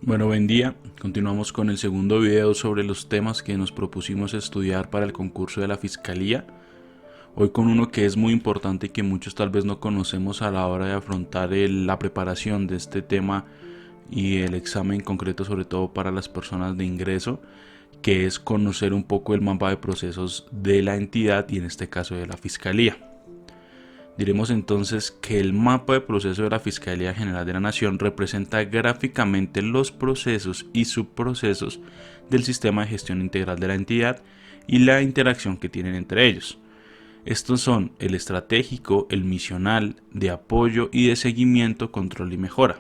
Bueno, buen día. Continuamos con el segundo video sobre los temas que nos propusimos estudiar para el concurso de la Fiscalía. Hoy con uno que es muy importante y que muchos tal vez no conocemos a la hora de afrontar la preparación de este tema y el examen concreto, sobre todo para las personas de ingreso, que es conocer un poco el mapa de procesos de la entidad y en este caso de la Fiscalía. Diremos entonces que el mapa de proceso de la Fiscalía General de la Nación representa gráficamente los procesos y subprocesos del sistema de gestión integral de la entidad y la interacción que tienen entre ellos. Estos son el estratégico, el misional, de apoyo y de seguimiento, control y mejora.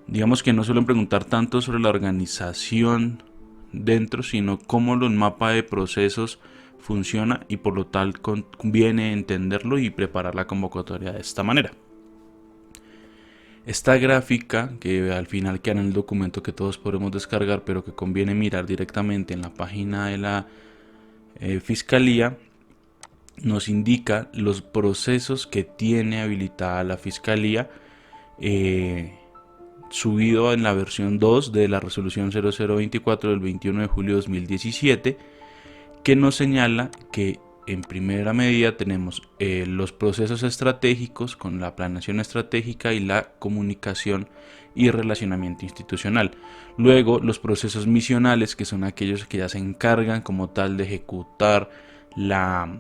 Digamos que no suelen preguntar tanto sobre la organización dentro, sino cómo los mapas de procesos funciona y por lo tal conviene entenderlo y preparar la convocatoria de esta manera. Esta gráfica, que al final queda en el documento que todos podemos descargar, pero que conviene mirar directamente en la página de la Fiscalía, nos indica los procesos que tiene habilitada la Fiscalía, subido en la versión 2 de la resolución 0024 del 21 de julio de 2017, que nos señala que en primera medida tenemos los procesos estratégicos con la planeación estratégica y la comunicación y relacionamiento institucional. Luego los procesos misionales, que son aquellos que ya se encargan como tal de ejecutar la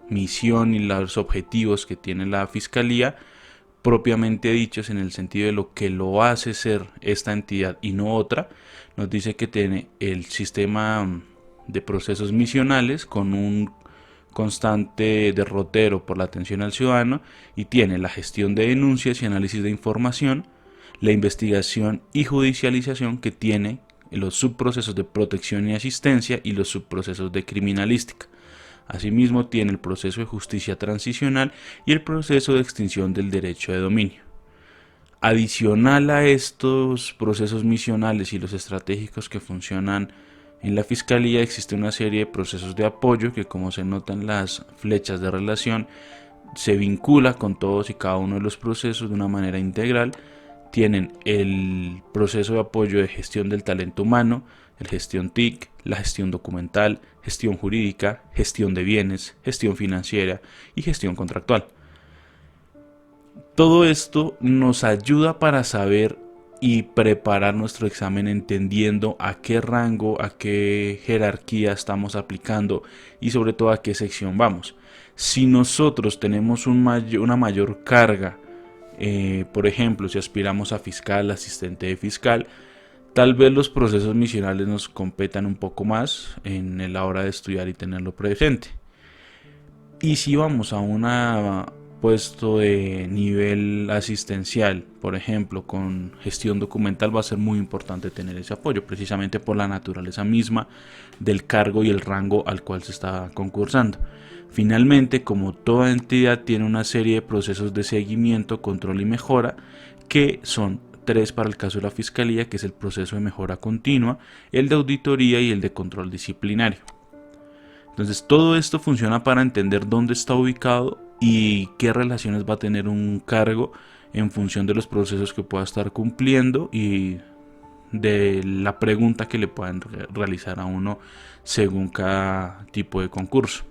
misión y los objetivos que tiene la Fiscalía, propiamente dichos en el sentido de lo que lo hace ser esta entidad y no otra. Nos dice que tiene el sistema de procesos misionales con un constante derrotero por la atención al ciudadano, y tiene la gestión de denuncias y análisis de información, la investigación y judicialización, que tiene los subprocesos de protección y asistencia y los subprocesos de criminalística. Asimismo tiene el proceso de justicia transicional y el proceso de extinción del derecho de dominio. Adicional a estos procesos misionales y los estratégicos que funcionan en la Fiscalía, existe una serie de procesos de apoyo que, como se notan las flechas de relación, se vincula con todos y cada uno de los procesos de una manera integral. Tienen el proceso de apoyo de gestión del talento humano, el gestión TIC, la gestión documental, gestión jurídica, gestión de bienes, gestión financiera y gestión contractual. Todo esto nos ayuda para saber y preparar nuestro examen entendiendo a qué rango, a qué jerarquía estamos aplicando y sobre todo a qué sección vamos. Si nosotros tenemos una mayor carga, por ejemplo, si aspiramos a fiscal, asistente de fiscal, tal vez los procesos misionales nos competan un poco más en la hora de estudiar y tenerlo presente. Y si vamos a un puesto de nivel asistencial, por ejemplo, con gestión documental, va a ser muy importante tener ese apoyo, precisamente por la naturaleza misma del cargo y el rango al cual se está concursando. Finalmente, como toda entidad, tiene una serie de procesos de seguimiento, control y mejora, que son tres para el caso de la Fiscalía, que es el proceso de mejora continua, el de auditoría y el de control disciplinario. Entonces todo esto funciona para entender dónde está ubicado y qué relaciones va a tener un cargo en función de los procesos que pueda estar cumpliendo y de la pregunta que le puedan realizar a uno según cada tipo de concurso.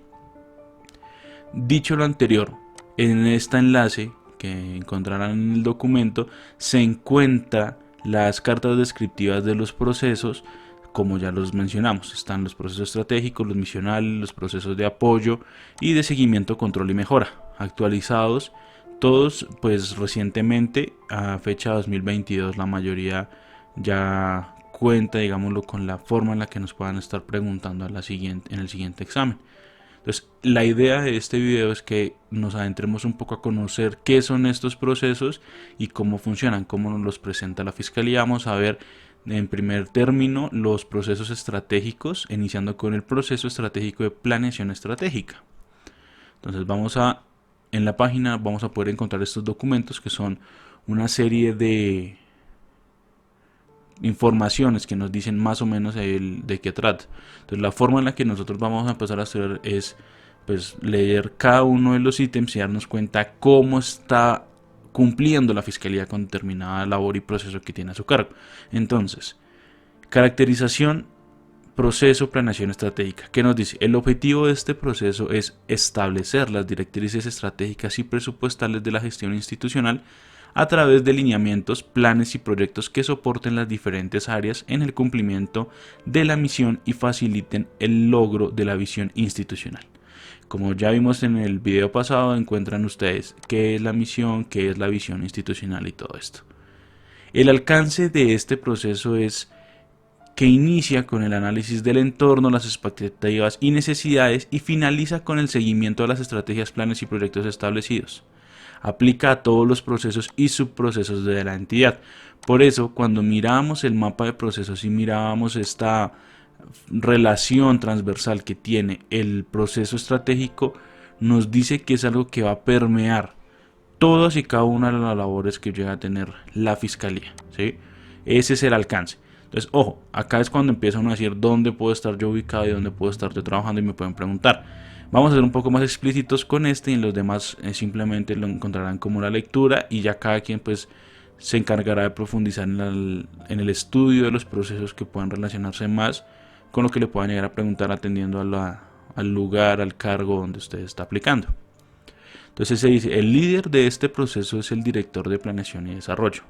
Dicho lo anterior, en este enlace que encontrarán en el documento se encuentran las cartas descriptivas de los procesos. Como ya los mencionamos, están los procesos estratégicos, los misionales, los procesos de apoyo y de seguimiento, control y mejora, actualizados todos pues recientemente a fecha 2022. La mayoría ya cuenta, digámoslo, con la forma en la que nos puedan estar preguntando en el siguiente examen. Entonces, la idea de este video es que nos adentremos un poco a conocer qué son estos procesos y cómo funcionan, cómo nos los presenta la Fiscalía. Vamos a ver en primer término los procesos estratégicos, iniciando con el proceso estratégico de planeación estratégica. Entonces en la página vamos a poder encontrar estos documentos, que son una serie de informaciones que nos dicen más o menos de qué trata. Entonces la forma en la que nosotros vamos a empezar a hacer es pues leer cada uno de los ítems y darnos cuenta cómo está cumpliendo la fiscalía con determinada labor y proceso que tiene a su cargo. Entonces, caracterización, proceso, planeación estratégica. ¿Qué nos dice? El objetivo de este proceso es establecer las directrices estratégicas y presupuestales de la gestión institucional a través de lineamientos, planes y proyectos que soporten las diferentes áreas en el cumplimiento de la misión y faciliten el logro de la visión institucional. Como ya vimos en el video pasado, encuentran ustedes qué es la misión, qué es la visión institucional y todo esto. El alcance de este proceso es que inicia con el análisis del entorno, las expectativas y necesidades y finaliza con el seguimiento de las estrategias, planes y proyectos establecidos. Aplica a todos los procesos y subprocesos de la entidad. Por eso, cuando mirábamos el mapa de procesos y mirábamos esta relación transversal que tiene el proceso estratégico, nos dice que es algo que va a permear todas y cada una de las labores que llega a tener la fiscalía, ¿sí? Ese es el alcance. Entonces, ojo, acá es cuando empieza uno a decir dónde puedo estar yo ubicado y dónde puedo estar yo trabajando y me pueden preguntar. Vamos a ser un poco más explícitos con este y en los demás simplemente lo encontrarán como la lectura y ya cada quien pues se encargará de profundizar en el estudio de los procesos que puedan relacionarse más con lo que le puedan llegar a preguntar atendiendo al lugar, al cargo donde usted está aplicando. Entonces se dice, el líder de este proceso es el director de planeación y desarrollo.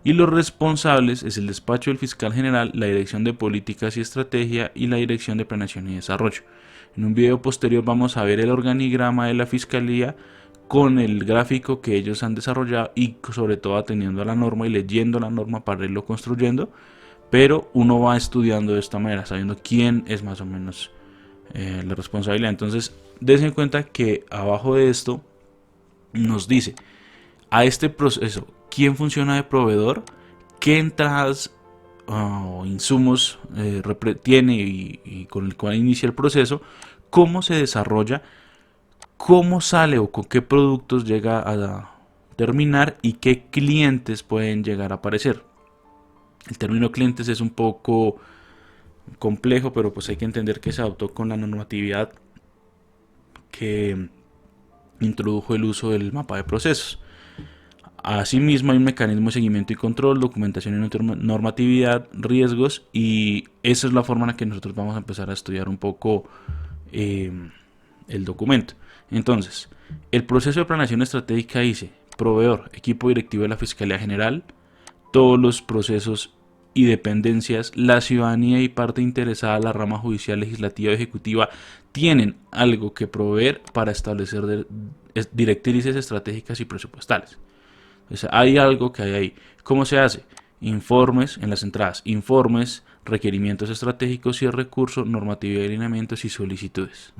Y los responsables es el despacho del fiscal general, la dirección de políticas y estrategia y la dirección de planeación y desarrollo. En un video posterior vamos a ver el organigrama de la fiscalía con el gráfico que ellos han desarrollado y sobre todo atendiendo a la norma y leyendo la norma para irlo construyendo, pero uno va estudiando de esta manera, sabiendo quién es más o menos la responsabilidad. Entonces, dense en cuenta que abajo de esto nos dice a este proceso quién funciona de proveedor, qué entradas o insumos tiene y con el cual inicia el proceso, cómo se desarrolla, cómo sale o con qué productos llega a terminar y qué clientes pueden llegar a aparecer. El término clientes es un poco complejo, pero pues hay que entender que se adoptó con la normatividad que introdujo el uso del mapa de procesos. Asimismo hay un mecanismo de seguimiento y control, documentación y normatividad, riesgos, y esa es la forma en la que nosotros vamos a empezar a estudiar un poco el documento. Entonces, el proceso de planeación estratégica dice proveedor, equipo directivo de la Fiscalía General, todos los procesos y dependencias, la ciudadanía y parte interesada, la rama judicial, legislativa y ejecutiva tienen algo que proveer para establecer directrices estratégicas y presupuestales. Entonces, hay algo que hay ahí. ¿Cómo se hace? Informes en las entradas, informes, requerimientos estratégicos y de recursos, normatividad de alineamientos y solicitudes.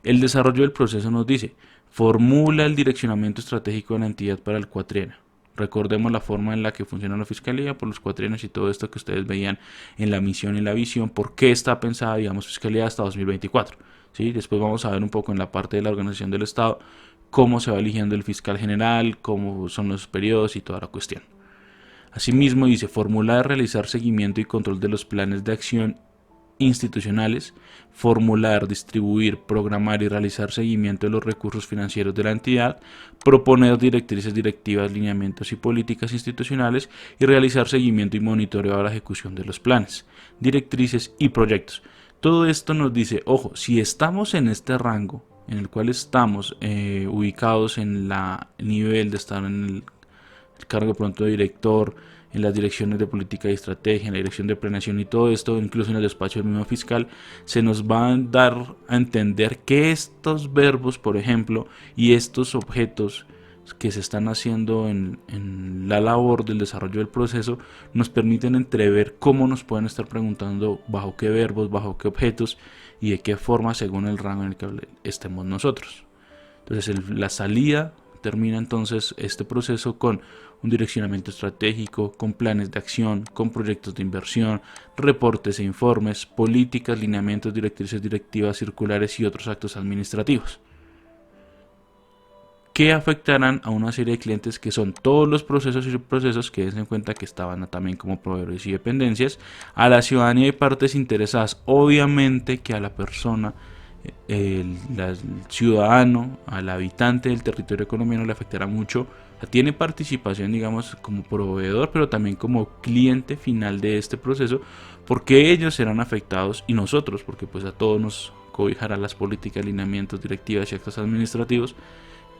El desarrollo del proceso nos dice, formula el direccionamiento estratégico de la entidad para el cuatrienio. Recordemos la forma en la que funciona la fiscalía por los cuatrienios y todo esto que ustedes veían en la misión y la visión, por qué está pensada, digamos, fiscalía hasta 2024. ¿Sí? Después vamos a ver un poco en la parte de la organización del Estado cómo se va eligiendo el fiscal general, cómo son los periodos y toda la cuestión. Asimismo dice formular, realizar seguimiento y control de los planes de acción institucionales, formular, distribuir, programar y realizar seguimiento de los recursos financieros de la entidad, proponer directrices directivas, lineamientos y políticas institucionales y realizar seguimiento y monitoreo a la ejecución de los planes, directrices y proyectos. Todo esto nos dice, ojo, si estamos en este rango en el cual estamos ubicados en el nivel de estar en el cargo pronto de director, en las direcciones de política y estrategia, en la dirección de planeación y todo esto, incluso en el despacho del mismo fiscal, se nos va a dar a entender que estos verbos, por ejemplo, y estos objetos que se están haciendo en la labor del desarrollo del proceso, nos permiten entrever cómo nos pueden estar preguntando bajo qué verbos, bajo qué objetos y de qué forma según el rango en el que estemos nosotros. Entonces la salida termina entonces este proceso con un direccionamiento estratégico, con planes de acción, con proyectos de inversión, reportes e informes, políticas, lineamientos, directrices directivas, circulares y otros actos administrativos que afectarán a una serie de clientes que son todos los procesos y subprocesos que den en cuenta que estaban también como proveedores y dependencias, a la ciudadanía y partes interesadas, obviamente que a la persona el ciudadano, al habitante del territorio colombiano le afectará mucho. O sea, tiene participación, digamos, como proveedor, pero también como cliente final de este proceso, porque ellos serán afectados y nosotros, porque pues a todos nos cobijará las políticas, lineamientos, directivas y actos administrativos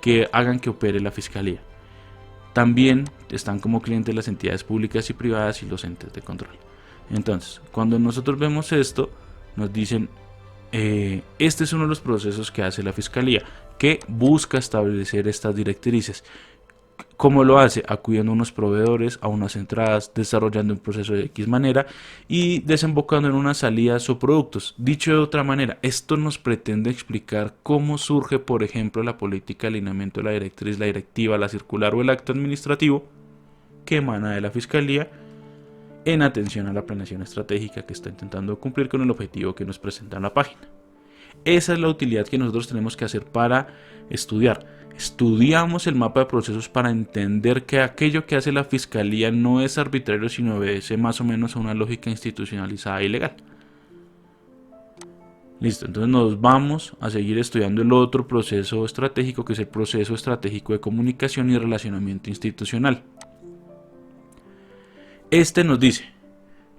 que hagan que opere la fiscalía. También están como clientes las entidades públicas y privadas y los entes de control. Entonces, cuando nosotros vemos esto, nos dicen, este es uno de los procesos que hace la Fiscalía, que busca establecer estas directrices. ¿Cómo lo hace? Acudiendo a unos proveedores, a unas entradas, desarrollando un proceso de X manera y desembocando en unas salidas o productos. Dicho de otra manera, esto nos pretende explicar cómo surge, por ejemplo, la política de alineamiento de la directriz, la directiva, la circular o el acto administrativo que emana de la Fiscalía en atención a la planeación estratégica que está intentando cumplir con el objetivo que nos presenta en la página. Esa es la utilidad que nosotros tenemos que hacer para estudiar. Estudiamos el mapa de procesos para entender que aquello que hace la Fiscalía no es arbitrario, sino obedece más o menos a una lógica institucionalizada y legal. Listo, entonces nos vamos a seguir estudiando el otro proceso estratégico, que es el proceso estratégico de comunicación y relacionamiento institucional. Este nos dice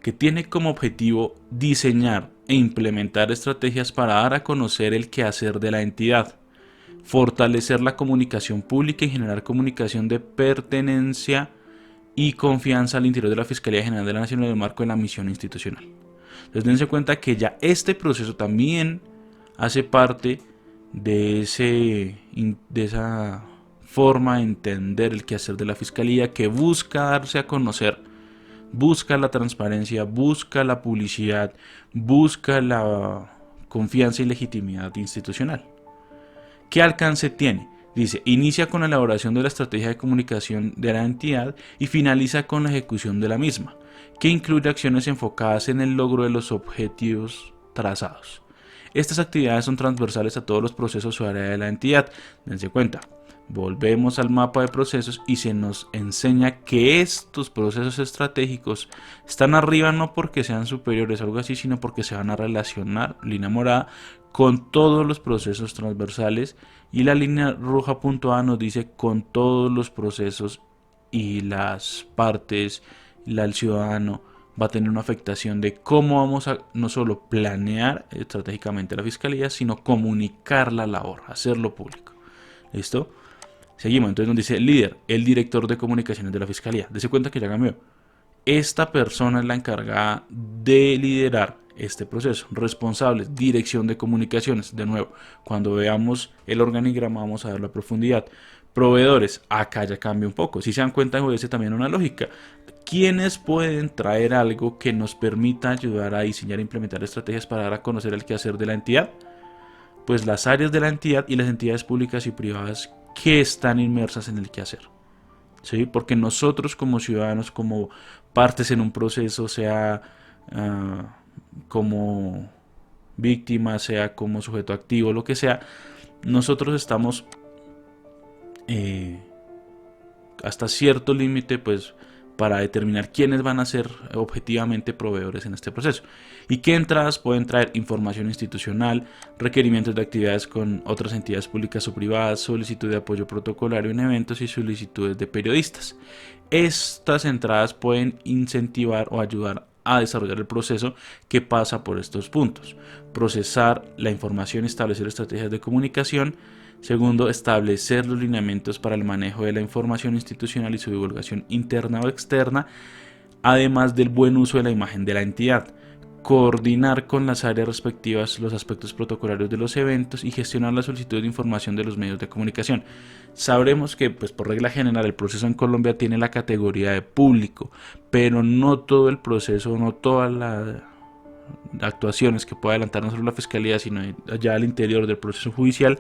que tiene como objetivo diseñar e implementar estrategias para dar a conocer el quehacer de la entidad, fortalecer la comunicación pública y generar comunicación de pertenencia y confianza al interior de la Fiscalía General de la Nación en el marco de la misión institucional. Entonces dense cuenta que ya este proceso también hace parte de esa forma de entender el quehacer de la Fiscalía, que busca darse a conocer, busca la transparencia, busca la publicidad, busca la confianza y legitimidad institucional. ¿Qué alcance tiene? Dice, inicia con la elaboración de la estrategia de comunicación de la entidad y finaliza con la ejecución de la misma, que incluye acciones enfocadas en el logro de los objetivos trazados. Estas actividades son transversales a todos los procesos o áreas de la entidad. Dense cuenta, volvemos al mapa de procesos y se nos enseña que estos procesos estratégicos están arriba no porque sean superiores o algo así, sino porque se van a relacionar, línea morada, con todos los procesos transversales, y la línea roja puntuada nos dice con todos los procesos y las partes, el ciudadano va a tener una afectación de cómo vamos a no solo planear estratégicamente la fiscalía, sino comunicar la labor, hacerlo público. ¿Listo? Seguimos, entonces nos dice el líder, el director de comunicaciones de la fiscalía. Dese cuenta que ya cambió. Esta persona es la encargada de liderar este proceso. Responsables, dirección de comunicaciones. De nuevo, cuando veamos el organigrama vamos a ver la profundidad. Proveedores, acá ya cambia un poco. Si se dan cuenta, obedece también una lógica. ¿Quiénes pueden traer algo que nos permita ayudar a diseñar e implementar estrategias para dar a conocer el quehacer de la entidad? Pues las áreas de la entidad y las entidades públicas y privadas que están inmersas en el quehacer. ¿Sí? Porque nosotros como ciudadanos, como partes en un proceso, sea como víctima, sea como sujeto activo, lo que sea, nosotros estamos hasta cierto límite pues para determinar quiénes van a ser objetivamente proveedores en este proceso y qué entradas pueden traer información institucional, requerimientos de actividades con otras entidades públicas o privadas, solicitud de apoyo protocolario en eventos y solicitudes de periodistas. Estas entradas pueden incentivar o ayudar a desarrollar el proceso que pasa por estos puntos: procesar la información, establecer estrategias de comunicación. Segundo, establecer los lineamientos para el manejo de la información institucional y su divulgación interna o externa, además del buen uso de la imagen de la entidad. Coordinar con las áreas respectivas los aspectos protocolarios de los eventos y gestionar la solicitud de información de los medios de comunicación. Sabremos que, pues, por regla general, el proceso en Colombia tiene la categoría de público, pero no todo el proceso, no todas las actuaciones que puede adelantar no solo la fiscalía, sino allá al interior del proceso judicial,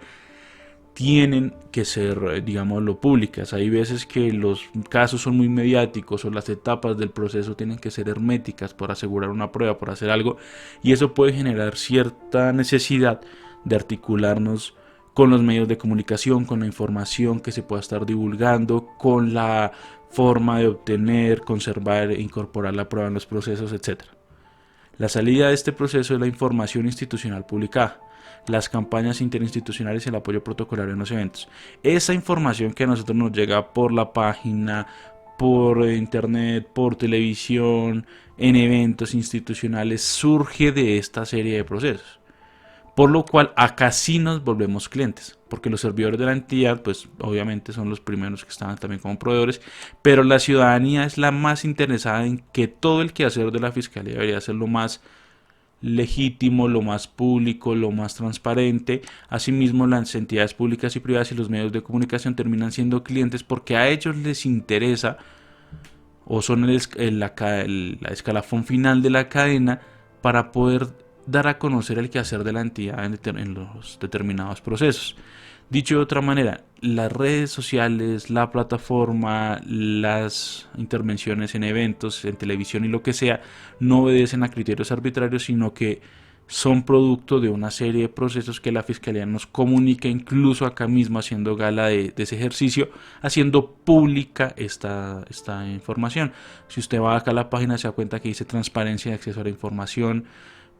tienen que ser, digámoslo, públicas. Hay veces que los casos son muy mediáticos o las etapas del proceso tienen que ser herméticas por asegurar una prueba, por hacer algo, y eso puede generar cierta necesidad de articularnos con los medios de comunicación, con la información que se pueda estar divulgando, con la forma de obtener, conservar e incorporar la prueba en los procesos, etc. La salida de este proceso es la información institucional publicada. las campañas interinstitucionales y el apoyo protocolario en los eventos. Esa información que a nosotros nos llega por la página, por internet, por televisión, en eventos institucionales, surge de esta serie de procesos. Por lo cual acá sí nos volvemos clientes, porque los servidores de la entidad, pues obviamente son los primeros que están también como proveedores, pero la ciudadanía es la más interesada en que todo el quehacer de la fiscalía debería ser lo más legítimo, lo más público, lo más transparente. Asimismo, las entidades públicas y privadas y los medios de comunicación terminan siendo clientes porque a ellos les interesa o son el escalafón final de la cadena para poder dar a conocer el quehacer de la entidad en los determinados procesos. Dicho de otra manera, las redes sociales, la plataforma, las intervenciones en eventos, en televisión y lo que sea, no obedecen a criterios arbitrarios, sino que son producto de una serie de procesos que la Fiscalía nos comunica, incluso acá mismo haciendo gala de ese ejercicio, haciendo pública esta información. Si usted va acá a la página se da cuenta que dice transparencia y acceso a la información,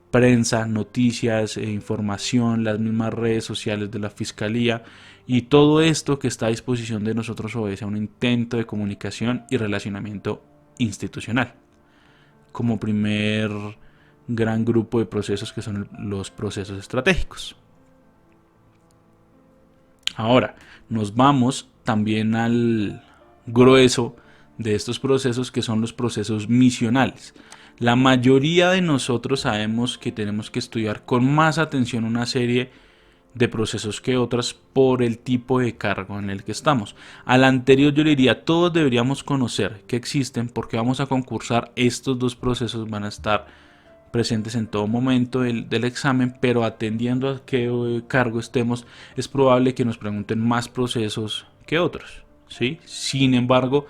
prensa, noticias, información, las mismas redes sociales de la Fiscalía, y todo esto que está a disposición de nosotros obedece a un intento de comunicación y relacionamiento institucional. Como primer gran grupo de procesos que son los procesos estratégicos. Ahora, nos vamos también al grueso de estos procesos que son los procesos misionales. La mayoría de nosotros sabemos que tenemos que estudiar con más atención una serie de procesos que otras por el tipo de cargo en el que estamos. Al anterior yo le diría, todos deberíamos conocer que existen porque vamos a concursar. Estos dos procesos van a estar presentes en todo momento del examen, pero atendiendo a qué cargo estemos, es probable que nos pregunten más procesos que otros, ¿sí? Sin embargo,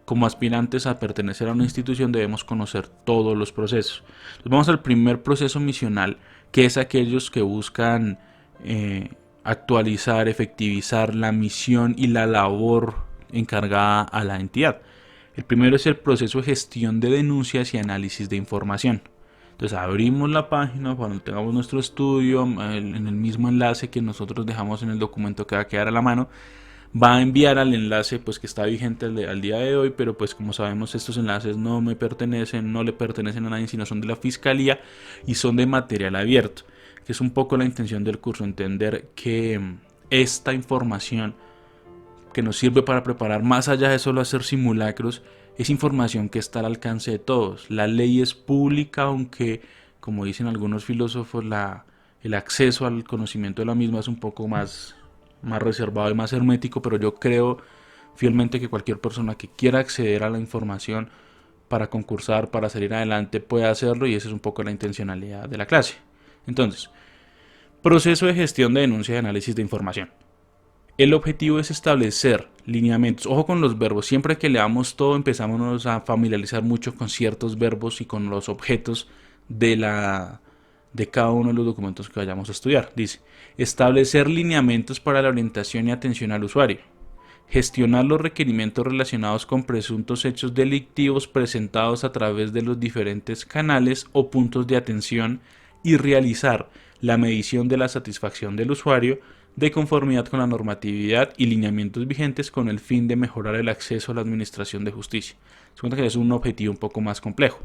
como aspirantes a pertenecer a una institución debemos conocer todos los procesos. Entonces vamos al primer proceso misional, que es aquellos que buscan actualizar, efectivizar la misión y la labor encargada a la entidad. El primero es el proceso de gestión de denuncias y análisis de información. Entonces abrimos la página cuando tengamos nuestro estudio, en el mismo enlace que nosotros dejamos en el documento que va a quedar a la mano, va a enviar al enlace pues que está vigente al día de hoy, pero pues como sabemos estos enlaces no me pertenecen, no le pertenecen a nadie, sino son de la Fiscalía y son de material abierto, que es un poco la intención del curso, entender que esta información que nos sirve para preparar, más allá de solo hacer simulacros, es información que está al alcance de todos. La ley es pública, aunque como dicen algunos filósofos, el acceso al conocimiento de la misma es un poco más reservado y más hermético, pero yo creo fielmente que cualquier persona que quiera acceder a la información para concursar, para salir adelante, puede hacerlo, y esa es un poco la intencionalidad de la clase. Entonces, proceso de gestión de denuncia y análisis de información. El objetivo es establecer lineamientos. Ojo con los verbos. Siempre que leamos todo empezamos a familiarizar mucho con ciertos verbos y con los objetos de cada uno de los documentos que vayamos a estudiar. Dice, establecer lineamientos para la orientación y atención al usuario. Gestionar los requerimientos relacionados con presuntos hechos delictivos presentados a través de los diferentes canales o puntos de atención y realizar la medición de la satisfacción del usuario de conformidad con la normatividad y lineamientos vigentes con el fin de mejorar el acceso a la administración de justicia. Se cuenta que es un objetivo un poco más complejo.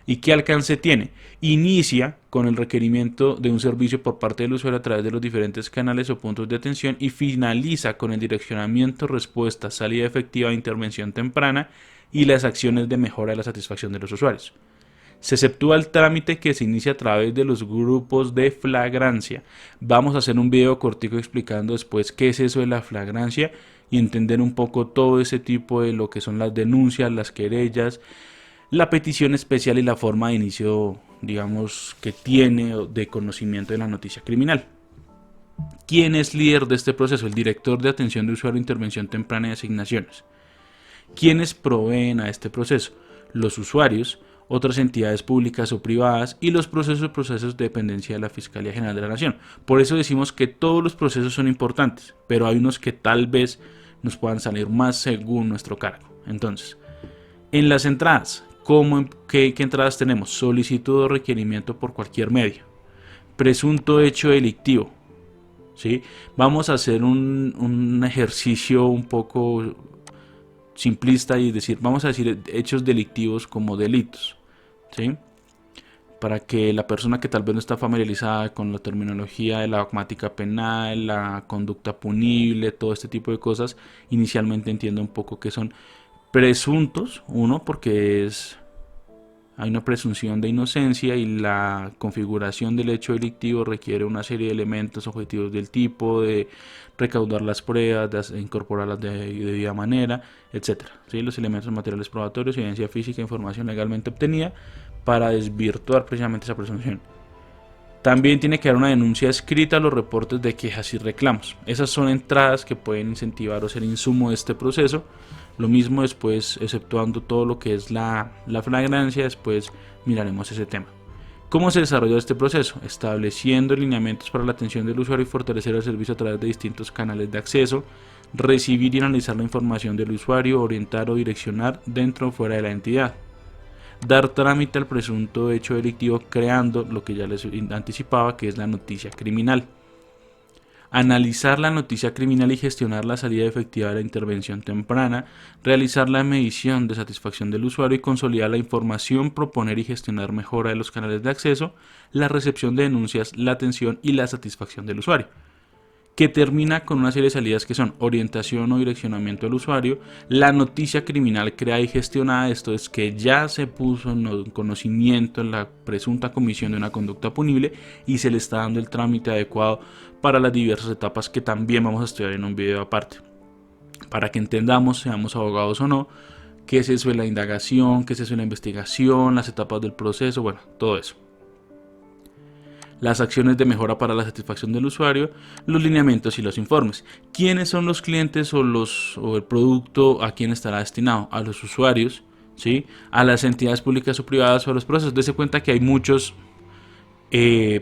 ¿Y qué alcance tiene? Inicia con el requerimiento de un servicio por parte del usuario a través de los diferentes canales o puntos de atención y finaliza con el direccionamiento, respuesta, salida efectiva, intervención temprana y las acciones de mejora de la satisfacción de los usuarios. Se exceptúa el trámite que se inicia a través de los grupos de flagrancia. Vamos a hacer un video cortico explicando después qué es eso de la flagrancia y entender un poco todo ese tipo de lo que son las denuncias, las querellas, la petición especial y la forma de inicio, digamos, que tiene de conocimiento de la noticia criminal. ¿Quién es líder de este proceso? El director de atención de usuario, intervención temprana y asignaciones. ¿Quiénes proveen a este proceso? Los usuarios, otras entidades públicas o privadas y los procesos de dependencia de la Fiscalía General de la Nación. Por eso decimos que todos los procesos son importantes, pero hay unos que tal vez nos puedan salir más según nuestro cargo. Entonces, en las entradas, ¿qué entradas tenemos? Solicitud o requerimiento por cualquier medio. Presunto hecho delictivo. ¿Sí? Vamos a hacer un ejercicio un poco simplista y decir, vamos a decir hechos delictivos como delitos. ¿Sí? Para que la persona que tal vez no está familiarizada con la terminología de la dogmática penal, la conducta punible, todo este tipo de cosas, inicialmente entienda un poco qué son presuntos. Uno, porque hay una presunción de inocencia y la configuración del hecho delictivo requiere una serie de elementos objetivos del tipo, de recaudar las pruebas, de incorporarlas de debida manera, etcétera. ¿Sí? Los elementos materiales probatorios, evidencia física, información legalmente obtenida para desvirtuar precisamente esa presunción. También tiene que haber una denuncia escrita a los reportes de quejas y reclamos. Esas son entradas que pueden incentivar o ser insumo de este proceso. Lo mismo después, exceptuando todo lo que es la flagrancia, después miraremos ese tema. ¿Cómo se desarrolla este proceso? Estableciendo lineamientos para la atención del usuario y fortalecer el servicio a través de distintos canales de acceso, recibir y analizar la información del usuario, orientar o direccionar dentro o fuera de la entidad. Dar trámite al presunto hecho delictivo creando lo que ya les anticipaba, que es la noticia criminal. Analizar la noticia criminal y gestionar la salida efectiva de la intervención temprana, realizar la medición de satisfacción del usuario y consolidar la información, proponer y gestionar mejora de los canales de acceso, la recepción de denuncias, la atención y la satisfacción del usuario, que termina con una serie de salidas que son orientación o direccionamiento del usuario, la noticia criminal creada y gestionada, esto es que ya se puso en conocimiento en la presunta comisión de una conducta punible y se le está dando el trámite adecuado para las diversas etapas que también vamos a estudiar en un video aparte, para que entendamos, seamos abogados o no, qué es eso de la indagación, qué es eso de la investigación, las etapas del proceso, bueno, todo eso. Las acciones de mejora para la satisfacción del usuario, los lineamientos y los informes. ¿Quiénes son los clientes o el producto a quién estará destinado? A los usuarios, ¿sí? A las entidades públicas o privadas o a los procesos. Dese cuenta que hay muchos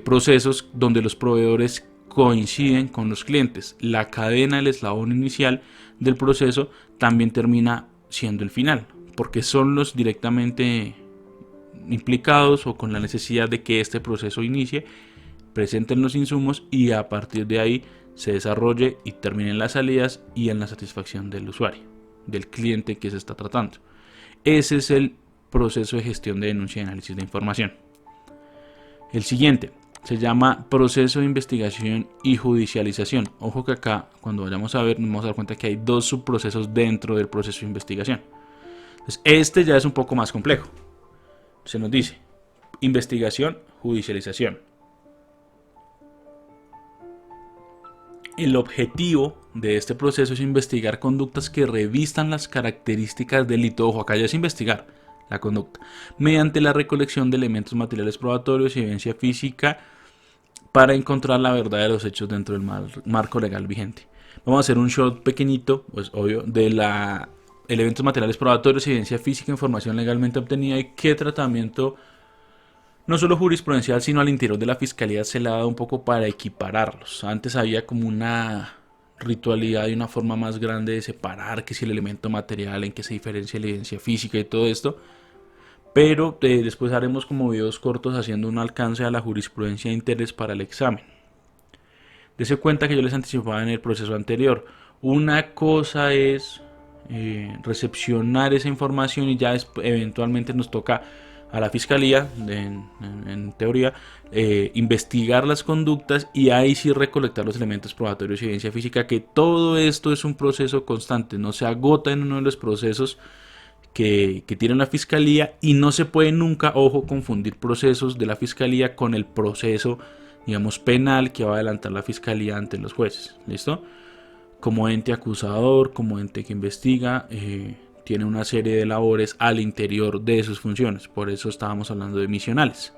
procesos donde los proveedores coinciden con los clientes. La cadena, el eslabón inicial del proceso también termina siendo el final, porque son los directamente implicados o con la necesidad de que este proceso inicie, presenten los insumos y a partir de ahí se desarrolle y termine en las salidas y en la satisfacción del usuario, del cliente que se está tratando. Ese es el proceso de gestión de denuncia y análisis de información. El siguiente se llama proceso de investigación y judicialización. Ojo que acá, cuando vayamos a ver, nos vamos a dar cuenta que hay dos subprocesos dentro del proceso de investigación. Entonces, este ya es un poco más complejo. Se nos dice investigación, judicialización. El objetivo de este proceso es investigar conductas que revistan las características del delito. Ojo, acá ya es investigar la conducta mediante la recolección de elementos materiales probatorios y evidencia física para encontrar la verdad de los hechos dentro del marco legal vigente. Vamos a hacer un shot pequeñito, pues obvio, de la elementos materiales probatorios, evidencia física, información legalmente obtenida y qué tratamiento, no solo jurisprudencial, sino al interior de la fiscalía se le ha dado un poco para equipararlos. Antes había como una ritualidad y una forma más grande de separar que si el elemento material, en que se diferencia la evidencia física y todo esto, pero después haremos como videos cortos haciendo un alcance a la jurisprudencia de interés para el examen. Dese cuenta que yo les anticipaba en el proceso anterior, una cosa es recepcionar esa información y ya eventualmente nos toca a la fiscalía, en teoría, investigar las conductas y ahí sí recolectar los elementos probatorios y evidencia física, que todo esto es un proceso constante, no se agota en uno de los procesos que tiene la fiscalía y no se puede nunca, ojo, confundir procesos de la fiscalía con el proceso, digamos, penal que va a adelantar la fiscalía ante los jueces. ¿Listo? Como ente acusador, como ente que investiga, tiene una serie de labores al interior de sus funciones. Por eso estábamos hablando de misionales,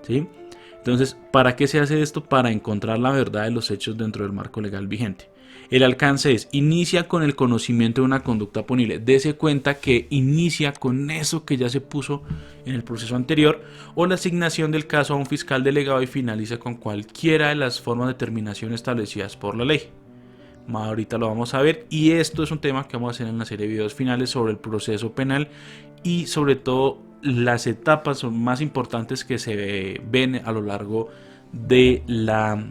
¿sí? Entonces, ¿para qué se hace esto? Para encontrar la verdad de los hechos dentro del marco legal vigente. El alcance es, inicia con el conocimiento de una conducta punible. Dese cuenta que inicia con eso que ya se puso en el proceso anterior, o la asignación del caso a un fiscal delegado y finaliza con cualquiera de las formas de terminación establecidas por la ley. Ahorita lo vamos a ver y esto es un tema que vamos a hacer en la serie de videos finales sobre el proceso penal y sobre todo las etapas más importantes que se ven a lo largo de la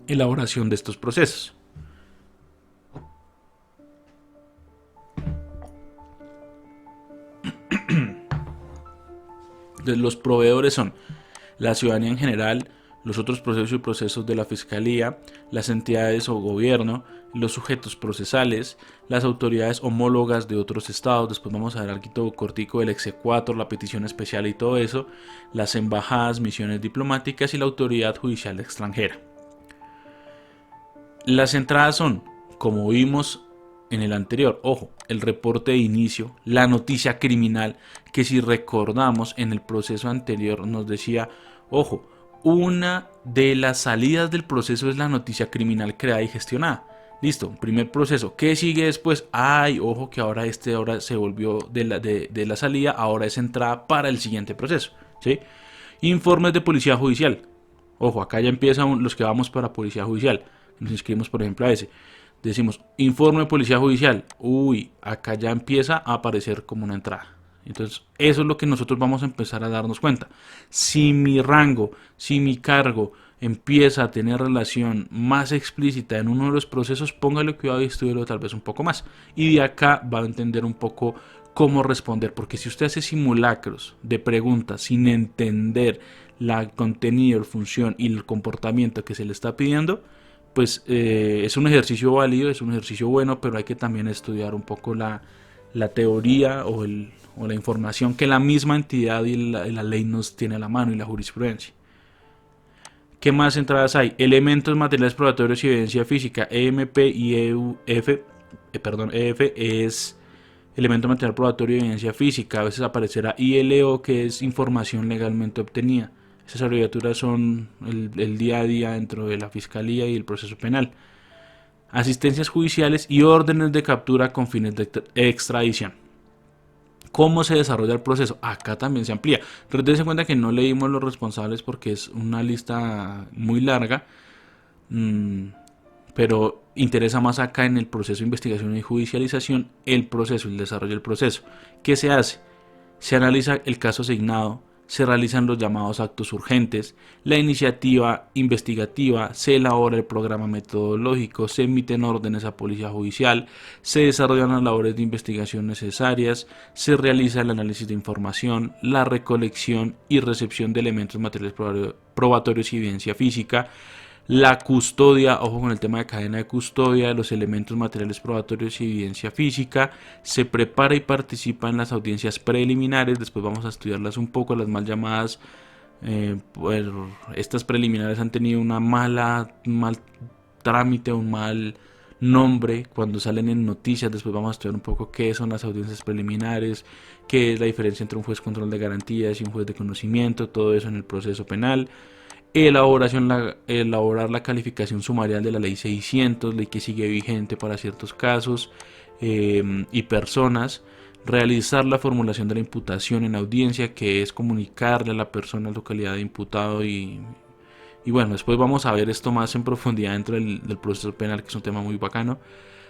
elaboración de estos procesos. Entonces, los proveedores son la ciudadanía en general, los otros procesos y procesos de la Fiscalía, las entidades o gobierno, los sujetos procesales, las autoridades homólogas de otros estados, después vamos a ver algo cortico del exequatur, la petición especial y todo eso, las embajadas, misiones diplomáticas y la autoridad judicial extranjera. Las entradas son, como vimos en el anterior, ojo, el reporte de inicio, la noticia criminal, que si recordamos en el proceso anterior nos decía, ojo, una de las salidas del proceso es la noticia criminal creada y gestionada. Listo, primer proceso. ¿Qué sigue después? Ay, ojo que ahora ahora se volvió de la salida, ahora es entrada para el siguiente proceso. ¿Sí? Informes de policía judicial. Ojo, acá ya empiezan los que vamos para policía judicial. Nos inscribimos, por ejemplo, a ese. Decimos, informe de policía judicial. Uy, acá ya empieza a aparecer como una entrada. Entonces, eso es lo que nosotros vamos a empezar a darnos cuenta. Si mi rango, si mi cargo empieza a tener relación más explícita en uno de los procesos, póngale cuidado y estudielo tal vez un poco más. Y de acá va a entender un poco cómo responder. Porque si usted hace simulacros de preguntas sin entender el contenido, la función y el comportamiento que se le está pidiendo, pues es un ejercicio válido, es un ejercicio bueno, pero hay que también estudiar un poco la teoría o la información que la misma entidad y la ley nos tiene a la mano y la jurisprudencia. ¿Qué más entradas hay? Elementos materiales probatorios y evidencia física. EMP y EF es elemento material probatorio y evidencia física. A veces aparecerá ILO, que es información legalmente obtenida. Esas abreviaturas son el día a día dentro de la fiscalía y el proceso penal. Asistencias judiciales y órdenes de captura con fines de extradición. ¿Cómo se desarrolla el proceso? Acá también se amplía. Pero dense cuenta que no leímos los responsables porque es una lista muy larga. Pero interesa más acá en el proceso de investigación y judicialización el proceso, el desarrollo del proceso. ¿Qué se hace? Se analiza el caso asignado, se realizan los llamados actos urgentes, la iniciativa investigativa, se elabora el programa metodológico, se emiten órdenes a policía judicial, se desarrollan las labores de investigación necesarias, se realiza el análisis de información, la recolección y recepción de elementos materiales probatorios y evidencia física, la custodia, ojo con el tema de cadena de custodia de los elementos materiales probatorios y evidencia física, se prepara y participa en las audiencias preliminares, después vamos a estudiarlas un poco, las mal llamadas, pues, estas preliminares han tenido un mal trámite, un mal nombre cuando salen en noticias, después vamos a estudiar un poco qué son las audiencias preliminares, qué es la diferencia entre un juez control de garantías y un juez de conocimiento, todo eso en el proceso penal. Elaborar la calificación sumarial de la ley 600, ley que sigue vigente para ciertos casos y personas, realizar la formulación de la imputación en audiencia, que es comunicarle a la persona la localidad de imputado y bueno, después vamos a ver esto más en profundidad dentro del proceso penal, que es un tema muy bacano.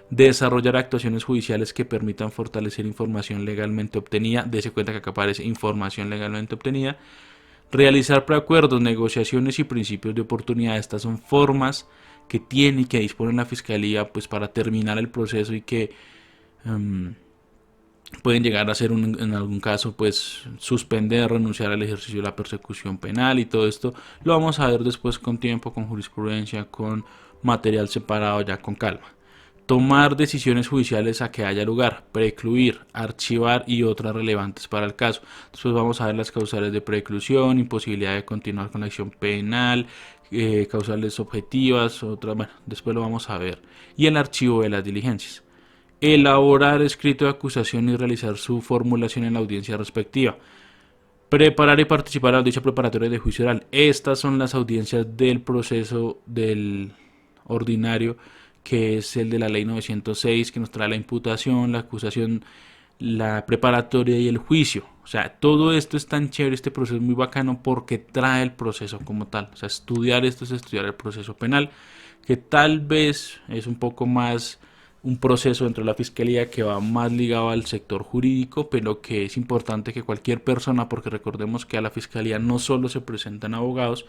Desarrollar actuaciones judiciales que permitan fortalecer información legalmente obtenida, dése cuenta que acá aparece información legalmente obtenida. Realizar preacuerdos, negociaciones y principios de oportunidad. Estas son formas que tiene y que dispone la Fiscalía pues, para terminar el proceso y que pueden llegar a ser en algún caso pues suspender, renunciar al ejercicio de la persecución penal y todo esto lo vamos a ver después con tiempo, con jurisprudencia, con material separado, ya con calma. Tomar decisiones judiciales a que haya lugar, precluir, archivar y otras relevantes para el caso. Después vamos a ver las causales de preclusión, imposibilidad de continuar con la acción penal, causales objetivas, otras, bueno, después lo vamos a ver. Y el archivo de las diligencias. Elaborar escrito de acusación y realizar su formulación en la audiencia respectiva. Preparar y participar en la audiencia preparatoria de juicio oral. Estas son las audiencias del proceso del ordinario, que es el de la ley 906, que nos trae la imputación, la acusación, la preparatoria y el juicio. O sea, todo esto es tan chévere, este proceso es muy bacano porque trae el proceso como tal. O sea, estudiar esto es estudiar el proceso penal, que tal vez es un poco más un proceso dentro de la fiscalía que va más ligado al sector jurídico, pero que es importante que cualquier persona, porque recordemos que a la fiscalía no solo se presentan abogados,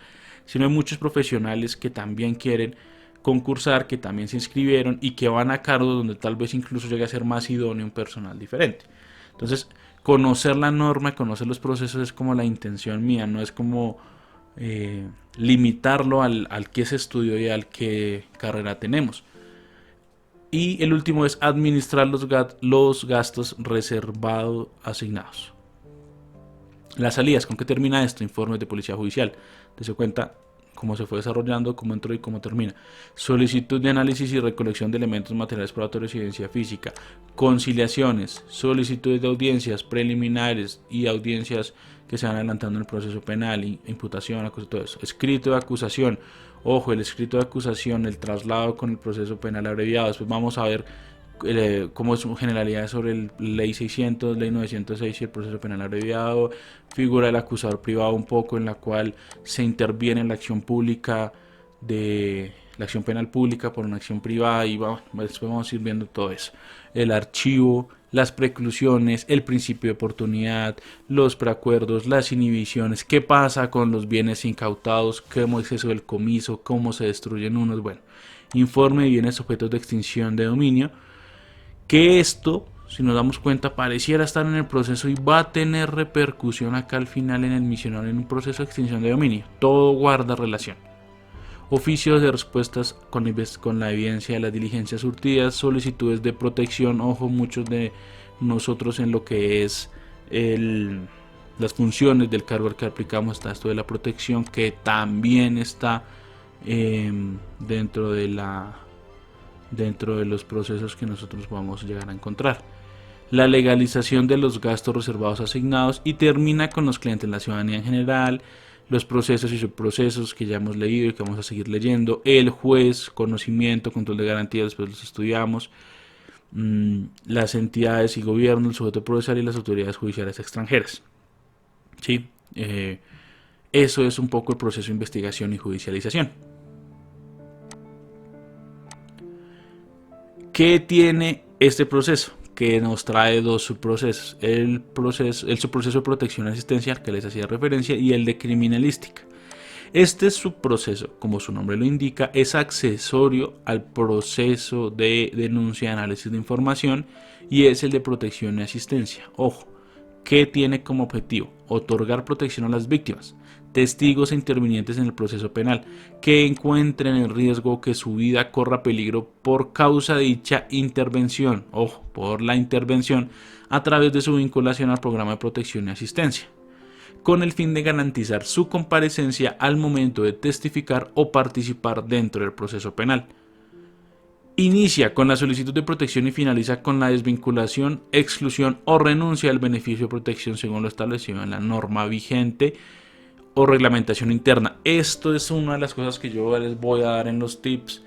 sino hay muchos profesionales que también quieren concursar, que también se inscribieron y que van a cargos donde tal vez incluso llegue a ser más idóneo un personal diferente. Entonces, conocer la norma, conocer los procesos es como la intención mía, no es como limitarlo al que se estudió y al que carrera tenemos. Y el último es administrar los gastos reservados asignados. Las salidas, ¿con qué termina esto? Informes de policía judicial. Dese cuenta cómo se fue desarrollando, cómo entró y cómo termina. Solicitud de análisis y recolección de elementos materiales probatorios y evidencia física. Conciliaciones, solicitudes de audiencias preliminares y audiencias que se van adelantando en el proceso penal, imputación, todo eso. Escrito de acusación. Ojo, el escrito de acusación, el traslado con el proceso penal abreviado. Después vamos a ver cómo es generalidad sobre el ley 600, ley 906 y el proceso penal abreviado, figura del acusador privado un poco en la cual se interviene en la acción pública de la acción penal pública por una acción privada y después vamos a ir viendo todo eso, el archivo, las preclusiones, el principio de oportunidad, los preacuerdos, las inhibiciones, qué pasa con los bienes incautados, cómo es eso del comiso, cómo se destruyen unos, bueno, informe de bienes objetos de extinción de dominio, que esto, si nos damos cuenta, pareciera estar en el proceso y va a tener repercusión acá al final en el misionero en un proceso de extinción de dominio. Todo guarda relación. Oficios de respuestas con la evidencia de las diligencias surtidas, solicitudes de protección, ojo, muchos de nosotros en lo que es las funciones del cargo al que aplicamos está esto de la protección, que también está dentro de los procesos que nosotros vamos a llegar a encontrar. La legalización de los gastos reservados asignados y termina con los clientes, la ciudadanía en general, los procesos y subprocesos que ya hemos leído y que vamos a seguir leyendo, el juez, conocimiento, control de garantías, después los estudiamos, las entidades y gobierno, el sujeto procesal y las autoridades judiciales extranjeras. ¿Sí? Eso es un poco el proceso de investigación y judicialización. ¿Qué tiene este proceso? Que nos trae dos subprocesos. El subproceso de protección asistencial que les hacía referencia y el de criminalística. Este subproceso, como su nombre lo indica, es accesorio al proceso de denuncia y análisis de información y es el de protección y asistencia. Ojo, ¿qué tiene como objetivo? Otorgar protección a las víctimas, testigos e intervinientes en el proceso penal que encuentren en riesgo que su vida corra peligro por causa de dicha intervención, ojo, por la intervención a través de su vinculación al programa de protección y asistencia, con el fin de garantizar su comparecencia al momento de testificar o participar dentro del proceso penal. Inicia con la solicitud de protección y finaliza con la desvinculación, exclusión o renuncia al beneficio de protección según lo establecido en la norma vigente o reglamentación interna. Esto es una de las cosas que yo les voy a dar en los tips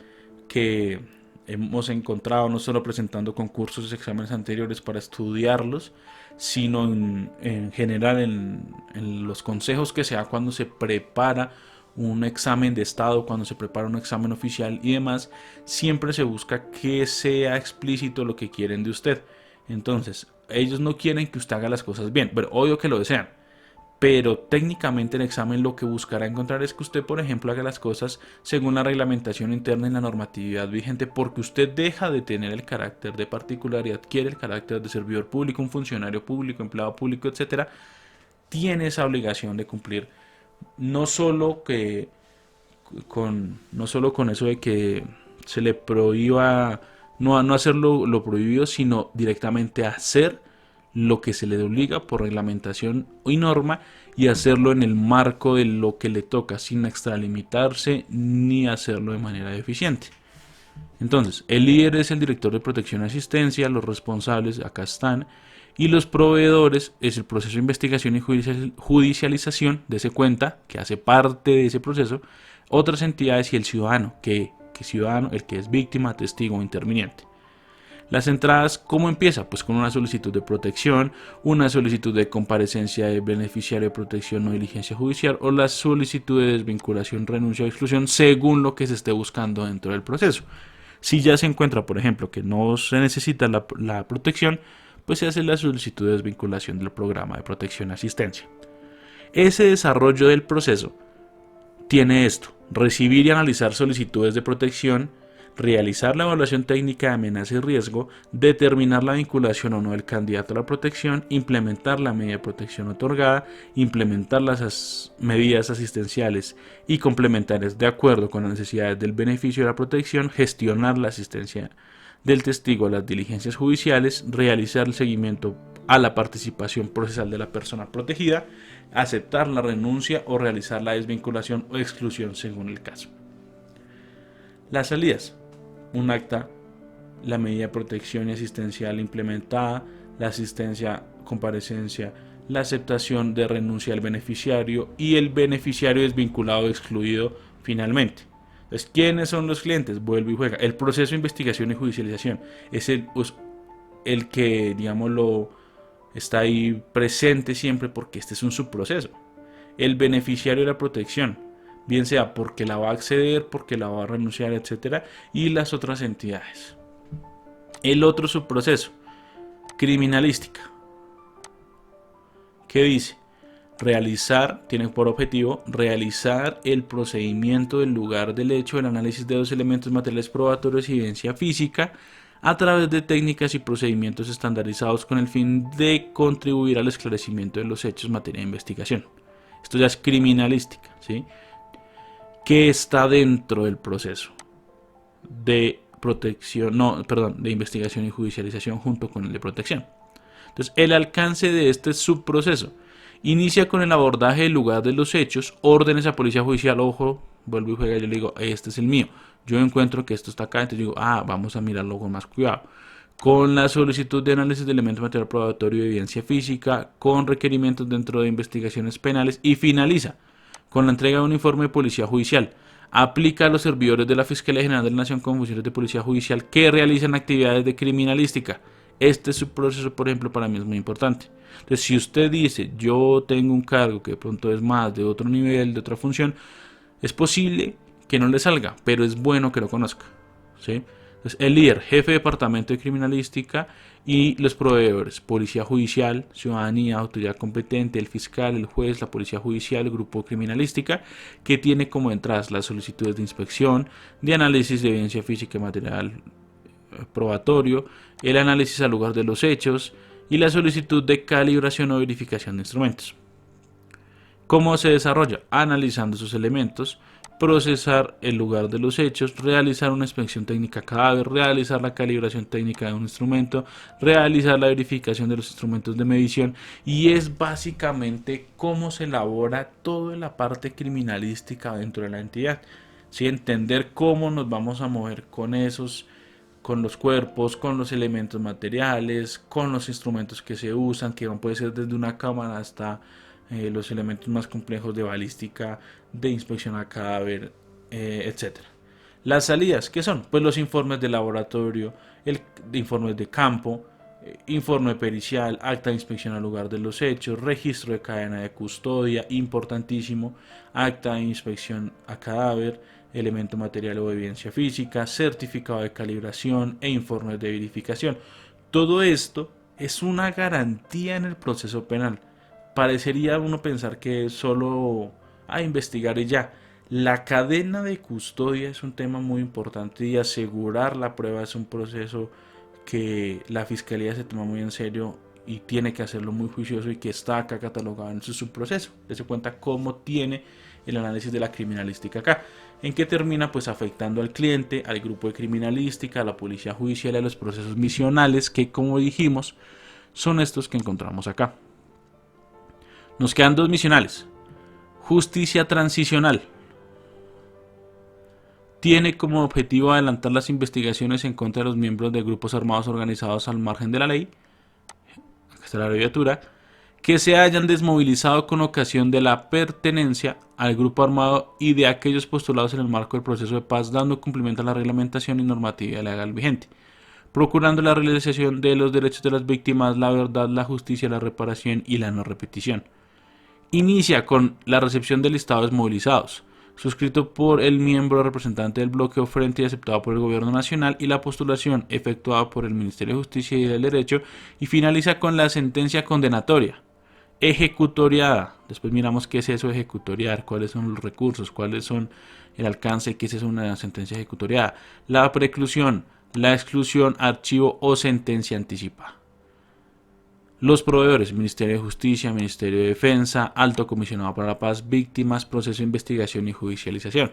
que hemos encontrado, no solo presentando concursos y exámenes anteriores para estudiarlos, sino en general en los consejos que se da cuando se prepara un examen de estado, cuando se prepara un examen oficial y demás, siempre se busca que sea explícito lo que quieren de usted. Entonces, ellos no quieren que usted haga las cosas bien, pero obvio que lo desean. Pero técnicamente el examen lo que buscará encontrar es que usted, por ejemplo, haga las cosas según la reglamentación interna y la normatividad vigente, porque usted deja de tener el carácter de particular y adquiere el carácter de servidor público, un funcionario público, empleado público, etcétera. Tiene esa obligación de cumplir no solo con eso de que se le prohíba no hacer lo prohibido, sino directamente hacer lo que se le obliga por reglamentación y norma y hacerlo en el marco de lo que le toca sin extralimitarse ni hacerlo de manera deficiente. Entonces, el líder es el director de protección y asistencia, los responsables acá están y los proveedores es el proceso de investigación y judicialización, dese cuenta que hace parte de ese proceso, otras entidades y el ciudadano, que ciudadano, el que es víctima, testigo o interviniente. Las entradas, ¿cómo empieza? Pues con una solicitud de protección, una solicitud de comparecencia de beneficiario de protección o diligencia judicial o la solicitud de desvinculación, renuncia o exclusión según lo que se esté buscando dentro del proceso. Si ya se encuentra, por ejemplo, que no se necesita la protección, pues se hace la solicitud de desvinculación del programa de protección y asistencia. Ese desarrollo del proceso tiene esto: recibir y analizar solicitudes de protección, realizar la evaluación técnica de amenaza y riesgo, determinar la vinculación o no del candidato a la protección, implementar la medida de protección otorgada, implementar las medidas asistenciales y complementarias de acuerdo con las necesidades del beneficio de la protección, gestionar la asistencia del testigo a las diligencias judiciales, realizar el seguimiento a la participación procesal de la persona protegida, aceptar la renuncia o realizar la desvinculación o exclusión según el caso. Las salidas: un acta, la medida de protección y asistencial implementada, la asistencia, comparecencia, la aceptación de renuncia del beneficiario y el beneficiario desvinculado o excluido finalmente. Entonces, ¿quiénes son los clientes? Vuelve y juega. El proceso de investigación y judicialización es el que, digámoslo, está ahí presente siempre, porque este es un subproceso. El beneficiario de la protección, bien sea porque la va a acceder, porque la va a renunciar, etc. Y las otras entidades. El otro subproceso, criminalística, ¿qué dice? Tiene por objetivo realizar el procedimiento del lugar del hecho, el análisis de los elementos materiales probatorios y evidencia física a través de técnicas y procedimientos estandarizados con el fin de contribuir al esclarecimiento de los hechos en materia de investigación. Esto ya es criminalística, ¿sí? Que está dentro del proceso de de investigación y judicialización junto con el de protección. Entonces, el alcance de este subproceso inicia con el abordaje del lugar de los hechos, órdenes a policía judicial. Ojo, vuelvo y juega, yo le digo, este es el mío. Yo encuentro que esto está acá, entonces digo, vamos a mirarlo con más cuidado. Con la solicitud de análisis de elementos material probatorio y evidencia física, con requerimientos dentro de investigaciones penales, y finaliza con la entrega de un informe de policía judicial. Aplica a los servidores de la Fiscalía General de la Nación con funciones de policía judicial que realizan actividades de criminalística. Este subproceso, por ejemplo, para mí es muy importante. Entonces, si usted dice, yo tengo un cargo que de pronto es más de otro nivel, de otra función, es posible que no le salga, pero es bueno que lo conozca, ¿sí? Entonces, el líder, jefe de departamento de criminalística, y los proveedores: policía judicial, ciudadanía, autoridad competente, el fiscal, el juez, la policía judicial, el grupo criminalística, que tiene como entradas las solicitudes de inspección, de análisis de evidencia física y material probatorio, el análisis al lugar de los hechos y la solicitud de calibración o verificación de instrumentos. ¿Cómo se desarrolla? Analizando sus elementos, procesar el lugar de los hechos, realizar una inspección técnica cadáver, realizar la calibración técnica de un instrumento, realizar la verificación de los instrumentos de medición, y es básicamente cómo se elabora toda la parte criminalística dentro de la entidad. ¿Sí? Entender cómo nos vamos a mover con los cuerpos, con los elementos materiales, con los instrumentos que se usan, que puede ser desde una cámara hasta los elementos más complejos de balística, de inspección a cadáver, etc. Las salidas, ¿qué son? Pues los informes de laboratorio, informes de campo, informe pericial, acta de inspección al lugar de los hechos, registro de cadena de custodia, importantísimo, acta de inspección a cadáver, elemento material o evidencia física, certificado de calibración e informes de verificación. Todo esto es una garantía en el proceso penal. Parecería uno pensar que es solo a investigar y ya. La cadena de custodia es un tema muy importante, y asegurar la prueba es un proceso que la Fiscalía se toma muy en serio y tiene que hacerlo muy juicioso, y que está acá catalogado en su subproceso. Dese cuenta cómo tiene el análisis de la criminalística acá. ¿En qué termina? Pues afectando al cliente, al grupo de criminalística, a la policía judicial, a los procesos misionales, que, como dijimos, son estos que encontramos acá. Nos quedan dos misionales. Justicia transicional. Tiene como objetivo adelantar las investigaciones en contra de los miembros de grupos armados organizados al margen de la ley, acá está la abreviatura, que se hayan desmovilizado con ocasión de la pertenencia al grupo armado y de aquellos postulados en el marco del proceso de paz, dando cumplimiento a la reglamentación y normatividad legal vigente, procurando la realización de los derechos de las víctimas, la verdad, la justicia, la reparación y la no repetición. Inicia con la recepción del listado de desmovilizados, suscrito por el miembro representante del bloqueo frente y aceptado por el Gobierno Nacional, y la postulación efectuada por el Ministerio de Justicia y del Derecho, y finaliza con la sentencia condenatoria ejecutoriada. Después miramos qué es eso ejecutoriar, cuáles son los recursos, cuáles son el alcance, qué es eso una sentencia ejecutoriada. La preclusión, la exclusión, archivo o sentencia anticipada. Los proveedores, Ministerio de Justicia, Ministerio de Defensa, Alto Comisionado para la Paz, víctimas, proceso de investigación y judicialización.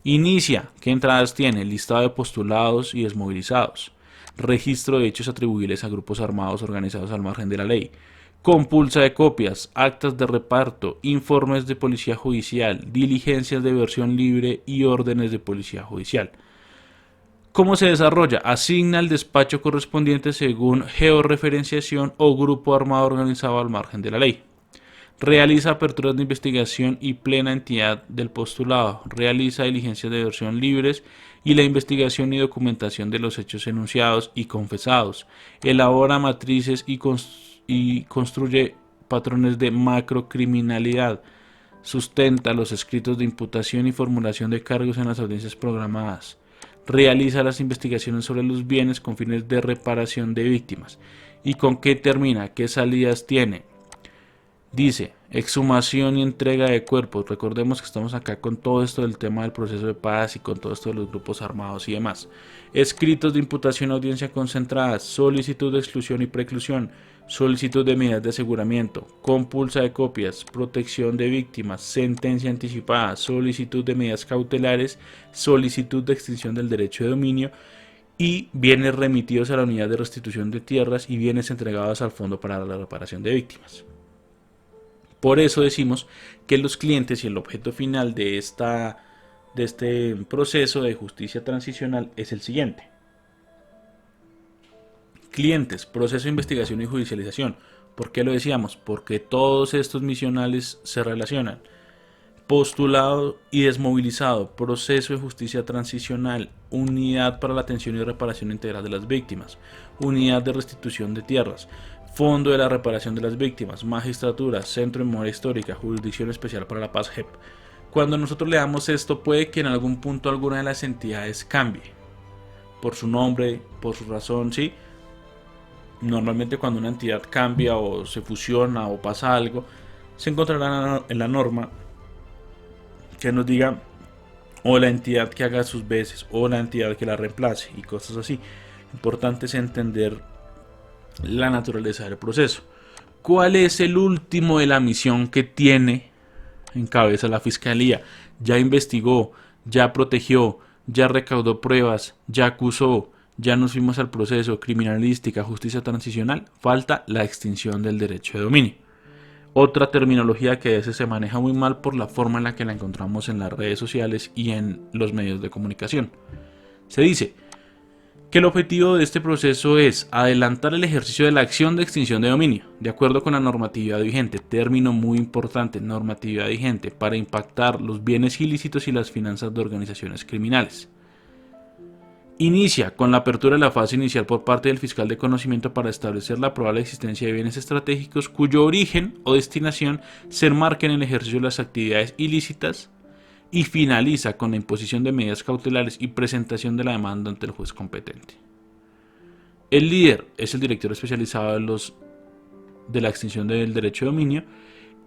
Inicia, ¿qué entradas tiene? Listado de postulados y desmovilizados. Registro de hechos atribuibles a grupos armados organizados al margen de la ley. Compulsa de copias, actas de reparto, informes de policía judicial, diligencias de versión libre y órdenes de policía judicial. ¿Cómo se desarrolla? Asigna el despacho correspondiente según georreferenciación o grupo armado organizado al margen de la ley. Realiza aperturas de investigación y plena entidad del postulado. Realiza diligencias de versión libres y la investigación y documentación de los hechos enunciados y confesados. Elabora matrices y construye patrones de macrocriminalidad. Sustenta los escritos de imputación y formulación de cargos en las audiencias programadas. Realiza las investigaciones sobre los bienes con fines de reparación de víctimas. ¿Y con qué termina? ¿Qué salidas tiene? Dice, exhumación y entrega de cuerpos. Recordemos que estamos acá con todo esto del tema del proceso de paz y con todo esto de los grupos armados y demás. Escritos de imputación, audiencia concentrada, solicitud de exclusión y preclusión, solicitud de medidas de aseguramiento, compulsa de copias, protección de víctimas, sentencia anticipada, solicitud de medidas cautelares, solicitud de extinción del derecho de dominio y bienes remitidos a la unidad de restitución de tierras y bienes entregados al Fondo para la Reparación de Víctimas. Por eso decimos que los clientes y el objeto final de este proceso de justicia transicional es el siguiente. Clientes, proceso de investigación y judicialización. ¿Por qué lo decíamos? Porque todos estos misionales se relacionan. Postulado y desmovilizado, proceso de justicia transicional, unidad para la atención y reparación integral de las víctimas, unidad de restitución de tierras, Fondo de la Reparación de las Víctimas, Magistratura, Centro de Memoria Histórica, Jurisdicción Especial para la Paz, JEP. Cuando nosotros leamos esto, puede que en algún punto alguna de las entidades cambie, por su nombre, por su razón, ¿sí? Normalmente cuando una entidad cambia o se fusiona o pasa algo, se encontrará en la norma que nos diga o la entidad que haga sus veces o la entidad que la reemplace y cosas así. Importante es entender la naturaleza del proceso. ¿Cuál es el último de la misión que tiene en cabeza la fiscalía? Ya investigó, ya protegió, ya recaudó pruebas, ya acusó, ya nos fuimos al proceso, criminalística, justicia transicional. Falta la extinción del derecho de dominio. Otra terminología que a veces se maneja muy mal por la forma en la que la encontramos en las redes sociales y en los medios de comunicación. Se dice que el objetivo de este proceso es adelantar el ejercicio de la acción de extinción de dominio, de acuerdo con la normatividad vigente, término muy importante, normatividad vigente, para impactar los bienes ilícitos y las finanzas de organizaciones criminales. Inicia con la apertura de la fase inicial por parte del fiscal de conocimiento para establecer la probable existencia de bienes estratégicos cuyo origen o destinación se enmarque en el ejercicio de las actividades ilícitas y finaliza con la imposición de medidas cautelares y presentación de la demanda ante el juez competente. El líder es el director especializado de la extinción del derecho de dominio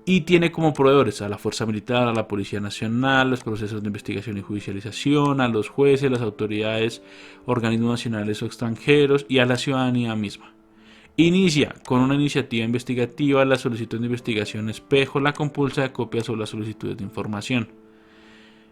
y tiene como proveedores a la Fuerza Militar, a la Policía Nacional, los procesos de investigación y judicialización, a los jueces, las autoridades, organismos nacionales o extranjeros y a la ciudadanía misma. Inicia con una iniciativa investigativa, la solicitud de investigación espejo, la compulsa de copias o las solicitudes de información.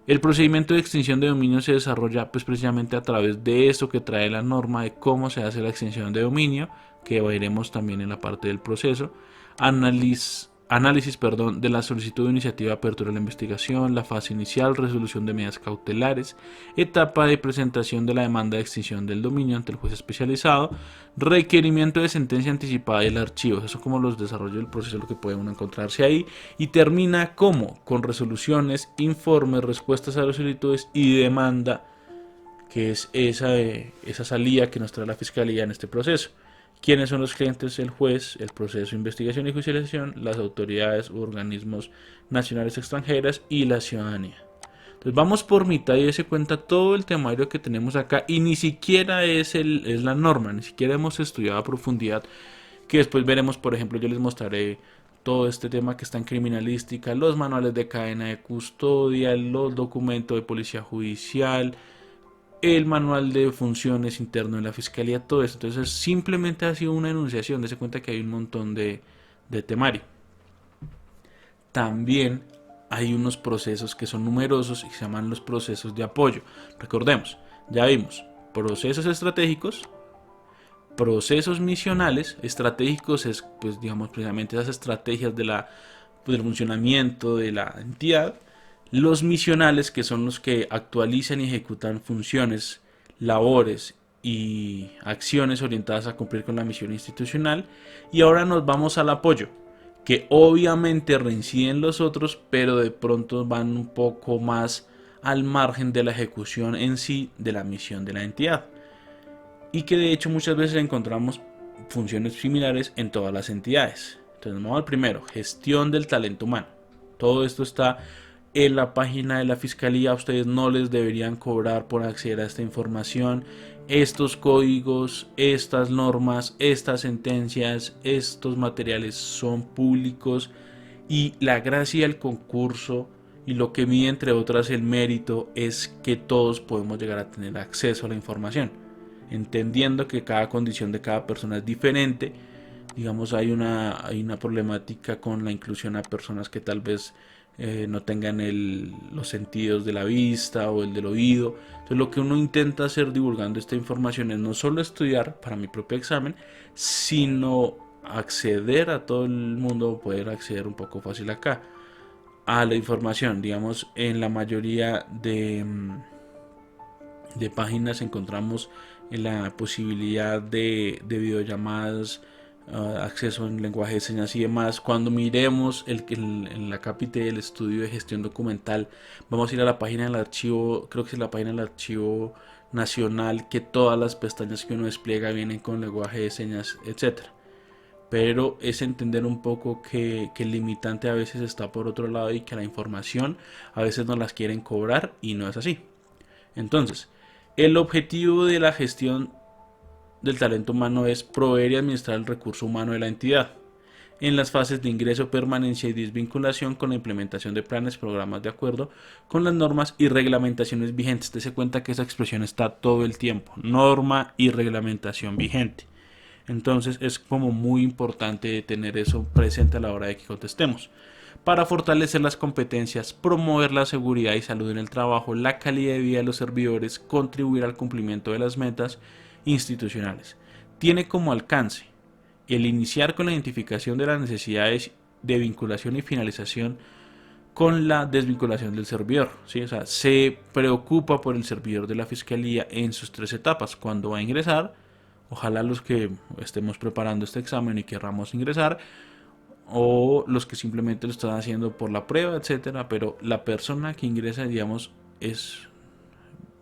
El procedimiento de extinción de dominio se desarrolla precisamente a través de esto que trae la norma de cómo se hace la extinción de dominio, que veremos también en la parte del proceso, análisis de la solicitud de iniciativa de apertura de la investigación, la fase inicial, resolución de medidas cautelares, etapa de presentación de la demanda de extinción del dominio ante el juez especializado, requerimiento de sentencia anticipada y el archivo. Eso es como los desarrollos del proceso, lo que puede uno encontrarse ahí, y termina como con resoluciones, informes, respuestas a las solicitudes y demanda, que es esa salida que nos trae la fiscalía en este proceso. ¿Quiénes son los clientes? El juez, el proceso de investigación y judicialización, las autoridades u organismos nacionales extranjeras y la ciudadanía. Entonces vamos por mitad y se cuenta todo el temario que tenemos acá y ni siquiera es la norma, ni siquiera hemos estudiado a profundidad, que después veremos. Por ejemplo, yo les mostraré todo este tema que está en criminalística, los manuales de cadena de custodia, los documentos de policía judicial, el manual de funciones interno de la fiscalía, todo eso. Entonces simplemente ha sido una enunciación, dése cuenta que hay un montón de temario. También hay unos procesos que son numerosos y se llaman los procesos de apoyo. Recordemos, ya vimos procesos estratégicos, procesos misionales. Estratégicos es, pues digamos, precisamente esas estrategias del funcionamiento de la entidad. Los misionales, que son los que actualizan y ejecutan funciones, labores y acciones orientadas a cumplir con la misión institucional. Y ahora nos vamos al apoyo, que obviamente reinciden los otros, pero de pronto van un poco más al margen de la ejecución en sí de la misión de la entidad. Y que de hecho muchas veces encontramos funciones similares en todas las entidades. Entonces vamos al primero, gestión del talento humano. Todo esto está en la página de la fiscalía. Ustedes no les deberían cobrar por acceder a esta información. Estos códigos, estas normas, estas sentencias, estos materiales son públicos, y la gracia del concurso y lo que mide entre otras el mérito es que todos podemos llegar a tener acceso a la información, entendiendo que cada condición de cada persona es diferente. Digamos, hay una problemática con la inclusión a personas que tal vez no tengan los sentidos de la vista o el del oído. Entonces lo que uno intenta hacer divulgando esta información es no solo estudiar para mi propio examen, sino acceder a todo el mundo, poder acceder un poco fácil acá a la información. Digamos, en la mayoría de páginas encontramos la posibilidad de videollamadas, acceso en lenguaje de señas y demás. Cuando miremos en la cápita del estudio de gestión documental, vamos a ir a la página del archivo, creo que es la página del archivo nacional, que todas las pestañas que uno despliega vienen con lenguaje de señas, etcétera. Pero es entender un poco que el limitante a veces está por otro lado y que la información a veces no las quieren cobrar, y no es así. Entonces, el objetivo de la gestión del talento humano es proveer y administrar el recurso humano de la entidad en las fases de ingreso, permanencia y desvinculación, con la implementación de planes, programas de acuerdo con las normas y reglamentaciones vigentes. Dese cuenta que esa expresión está todo el tiempo: norma y reglamentación vigente. Entonces es como muy importante tener eso presente a la hora de que contestemos. Para fortalecer las competencias, promover la seguridad y salud en el trabajo, la calidad de vida de los servidores, contribuir al cumplimiento de las metas institucionales. Tiene como alcance el iniciar con la identificación de las necesidades de vinculación y finalización con la desvinculación del servidor, ¿sí? O sea, se preocupa por el servidor de la fiscalía en sus 3 etapas. Cuando va a ingresar, ojalá los que estemos preparando este examen y querramos ingresar, o los que simplemente lo están haciendo por la prueba, etcétera, pero la persona que ingresa, digamos, es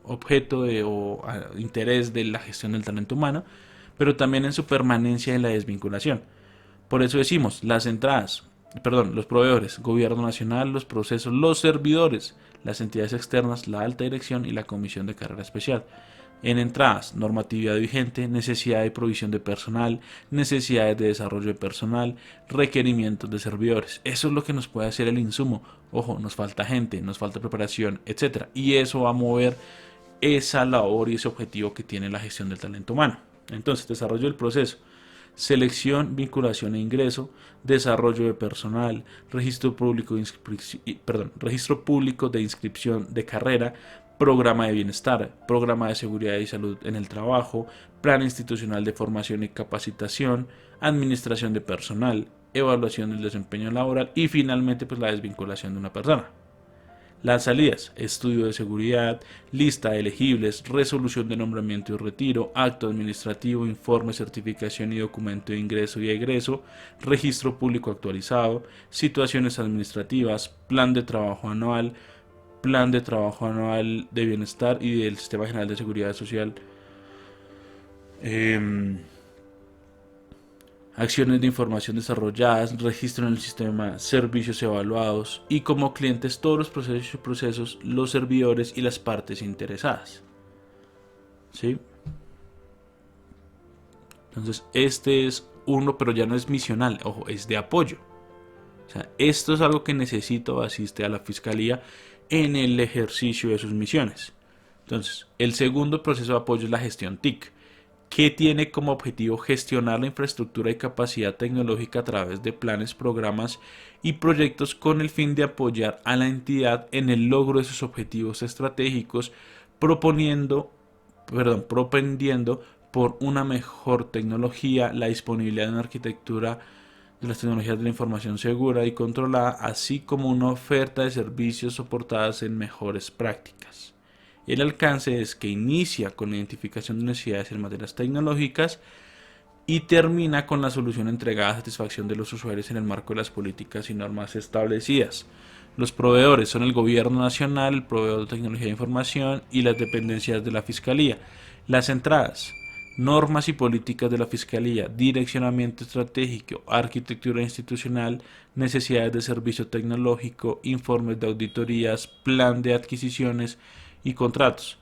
objeto o interés de la gestión del talento humano, pero también en su permanencia en la desvinculación. Por eso decimos, las entradas, perdón, los proveedores, gobierno nacional, los procesos, los servidores, las entidades externas, la alta dirección y la comisión de carrera especial. En entradas, normatividad vigente, necesidad de provisión de personal, necesidades de desarrollo de personal, requerimientos de servidores. Eso es lo que nos puede hacer el insumo. Ojo, nos falta gente, nos falta preparación, etcétera. Y eso va a mover esa labor y ese objetivo que tiene la gestión del talento humano. Entonces, desarrollo del proceso: selección, vinculación e ingreso, desarrollo de personal, registro público de inscripción de carrera, programa de bienestar, programa de seguridad y salud en el trabajo, plan institucional de formación y capacitación, administración de personal, evaluación del desempeño laboral y finalmente pues la desvinculación de una persona. Las salidas: estudio de seguridad, lista de elegibles, resolución de nombramiento y retiro, acto administrativo, informe, certificación y documento de ingreso y egreso, registro público actualizado, situaciones administrativas, plan de trabajo anual de bienestar y del Sistema General de Seguridad Social, acciones de información desarrolladas, registro en el sistema, servicios evaluados y como clientes todos los procesos, los servidores y las partes interesadas. ¿Sí? Entonces este es uno, pero ya no es misional, ojo, es de apoyo. O sea, esto es algo que necesita o asiste a la Fiscalía en el ejercicio de sus misiones. Entonces, el segundo proceso de apoyo es la gestión TIC, que tiene como objetivo gestionar la infraestructura y capacidad tecnológica a través de planes, programas y proyectos con el fin de apoyar a la entidad en el logro de sus objetivos estratégicos, propendiendo por una mejor tecnología, la disponibilidad de una arquitectura de las tecnologías de la información segura y controlada, así como una oferta de servicios soportadas en mejores prácticas. El alcance es que inicia con la identificación de necesidades en materias tecnológicas y termina con la solución entregada a satisfacción de los usuarios en el marco de las políticas y normas establecidas. Los proveedores son el Gobierno Nacional, el proveedor de tecnología de información y las dependencias de la Fiscalía. Las entradas: normas y políticas de la Fiscalía, direccionamiento estratégico, arquitectura institucional, necesidades de servicio tecnológico, informes de auditorías, plan de adquisiciones y contratos.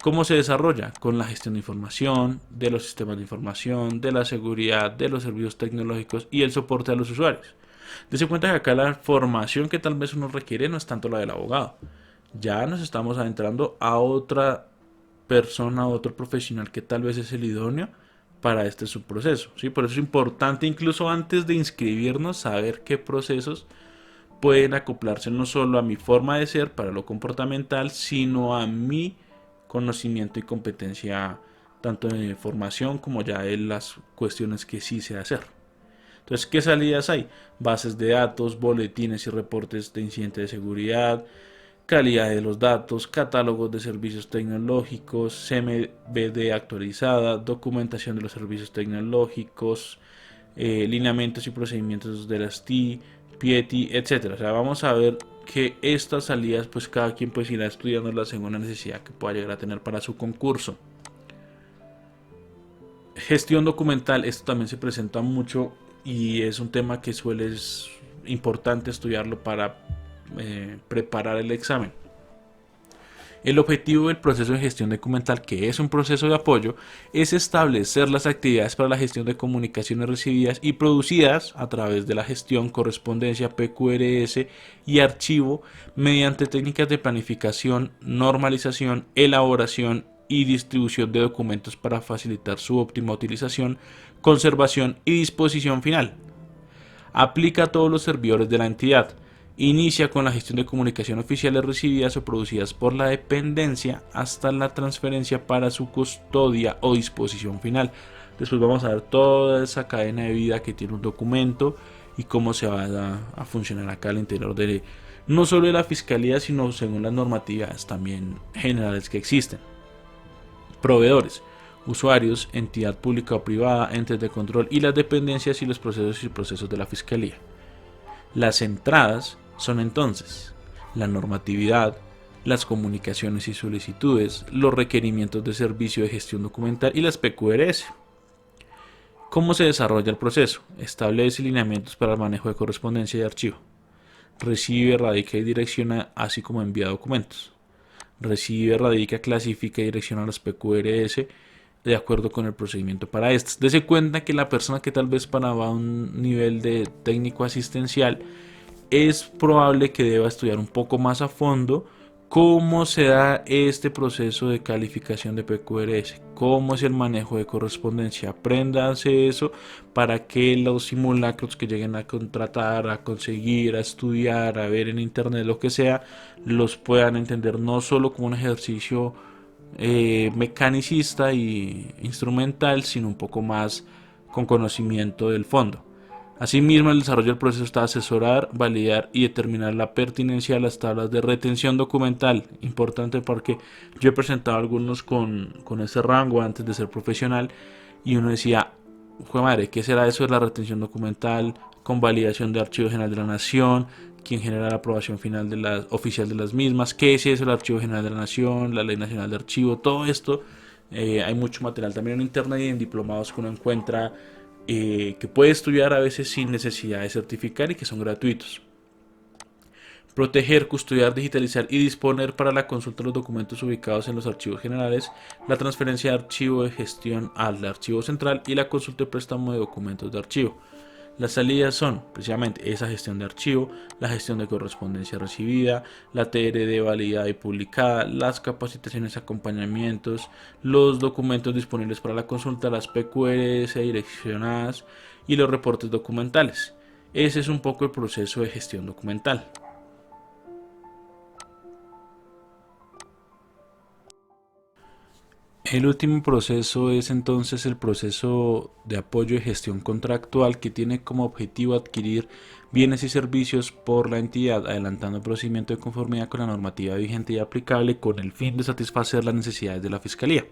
¿Cómo se desarrolla? Con la gestión de información, de los sistemas de información, de la seguridad, de los servicios tecnológicos y el soporte a los usuarios. Dese cuenta que acá la formación que tal vez uno requiere no es tanto la del abogado. Ya nos estamos adentrando a otra persona, a otro profesional que tal vez es el idóneo para este subproceso. ¿Sí? Por eso es importante, incluso antes de inscribirnos, saber qué procesos pueden acoplarse no solo a mi forma de ser para lo comportamental, sino a mi conocimiento y competencia tanto en formación como ya en las cuestiones que sí sé hacer. Entonces, ¿qué salidas hay? Bases de datos, boletines y reportes de incidentes de seguridad, calidad de los datos, catálogos de servicios tecnológicos, CMBD actualizada, documentación de los servicios tecnológicos, lineamientos y procedimientos de las TI, PIETI, etcétera. O sea, vamos a ver que estas salidas, pues cada quien pues irá estudiándolas según una necesidad que pueda llegar a tener para su concurso. Gestión documental, esto también se presenta mucho y es un tema que suele es importante estudiarlo para preparar el examen. El objetivo del proceso de gestión documental, que es un proceso de apoyo, es establecer las actividades para la gestión de comunicaciones recibidas y producidas a través de la gestión, correspondencia, PQRS y archivo mediante técnicas de planificación, normalización, elaboración y distribución de documentos para facilitar su óptima utilización, conservación y disposición final. Aplica a todos los servidores de la entidad. Inicia con la gestión de comunicación oficiales recibidas o producidas por la dependencia hasta la transferencia para su custodia o disposición final. Después vamos a ver toda esa cadena de vida que tiene un documento y cómo se va a funcionar acá al interior de no solo de la fiscalía, sino según las normativas también generales que existen. Proveedores: usuarios, entidad pública o privada, entes de control y las dependencias y los procesos de la fiscalía. Las entradas son entonces la normatividad, las comunicaciones y solicitudes, los requerimientos de servicio de gestión documental y las PQRS. ¿Cómo se desarrolla el proceso? Establece lineamientos para el manejo de correspondencia y archivo. Recibe, radica y direcciona, así como envía documentos. Recibe, radica, clasifica y direcciona los PQRS de acuerdo con el procedimiento para estas. Dese cuenta que la persona que tal vez va a un nivel de técnico asistencial es probable que deba estudiar un poco más a fondo cómo se da este proceso de calificación de PQRS, cómo es el manejo de correspondencia. Apréndanse eso para que los simulacros que lleguen a contratar, a conseguir, a estudiar, a ver en internet, lo que sea, los puedan entender no solo como un ejercicio mecanicista y instrumental, sino un poco más con conocimiento del fondo. Asimismo, el desarrollo del proceso está asesorar, validar y determinar la pertinencia de las tablas de retención documental. Importante porque yo he presentado algunos con ese rango antes de ser profesional y uno decía, ¡jue madre!, ¿qué será eso de la retención documental? Con validación de Archivo General de la Nación, quien genera la aprobación final de oficial de las mismas, qué es eso el Archivo General de la Nación, la Ley Nacional de Archivo, todo esto. Hay mucho material también en internet y en diplomados que uno encuentra que puede estudiar a veces sin necesidad de certificar y que son gratuitos. Proteger, custodiar, digitalizar y disponer para la consulta de los documentos ubicados en los archivos generales, la transferencia de archivo de gestión al archivo central y la consulta de préstamo de documentos de archivo. Las salidas son precisamente esa gestión de archivo, la gestión de correspondencia recibida, la TRD validada y publicada, las capacitaciones, acompañamientos, los documentos disponibles para la consulta, las PQRS direccionadas y los reportes documentales. Ese es un poco el proceso de gestión documental. El último proceso es entonces el proceso de apoyo y gestión contractual, que tiene como objetivo adquirir bienes y servicios por la entidad, adelantando el procedimiento de conformidad con la normativa vigente y aplicable con el fin de satisfacer las necesidades de la Fiscalía.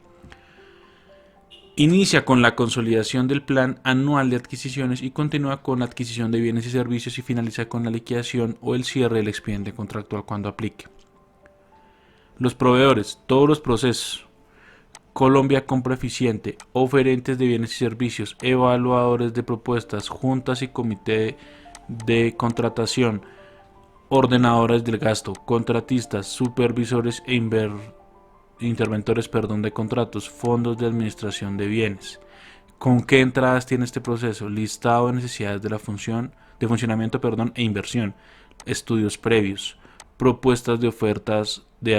Inicia con la consolidación del plan anual de adquisiciones y continúa con la adquisición de bienes y servicios y finaliza con la liquidación o el cierre del expediente contractual cuando aplique. Los proveedores, todos los procesos: Colombia Compra Eficiente, oferentes de bienes y servicios, evaluadores de propuestas, juntas y comité de contratación, ordenadores del gasto, contratistas, supervisores e interventores de contratos, fondos de administración de bienes. ¿Con qué entradas tiene este proceso? Listado de necesidades de la funcionamiento e inversión, estudios previos, propuestas de ofertas de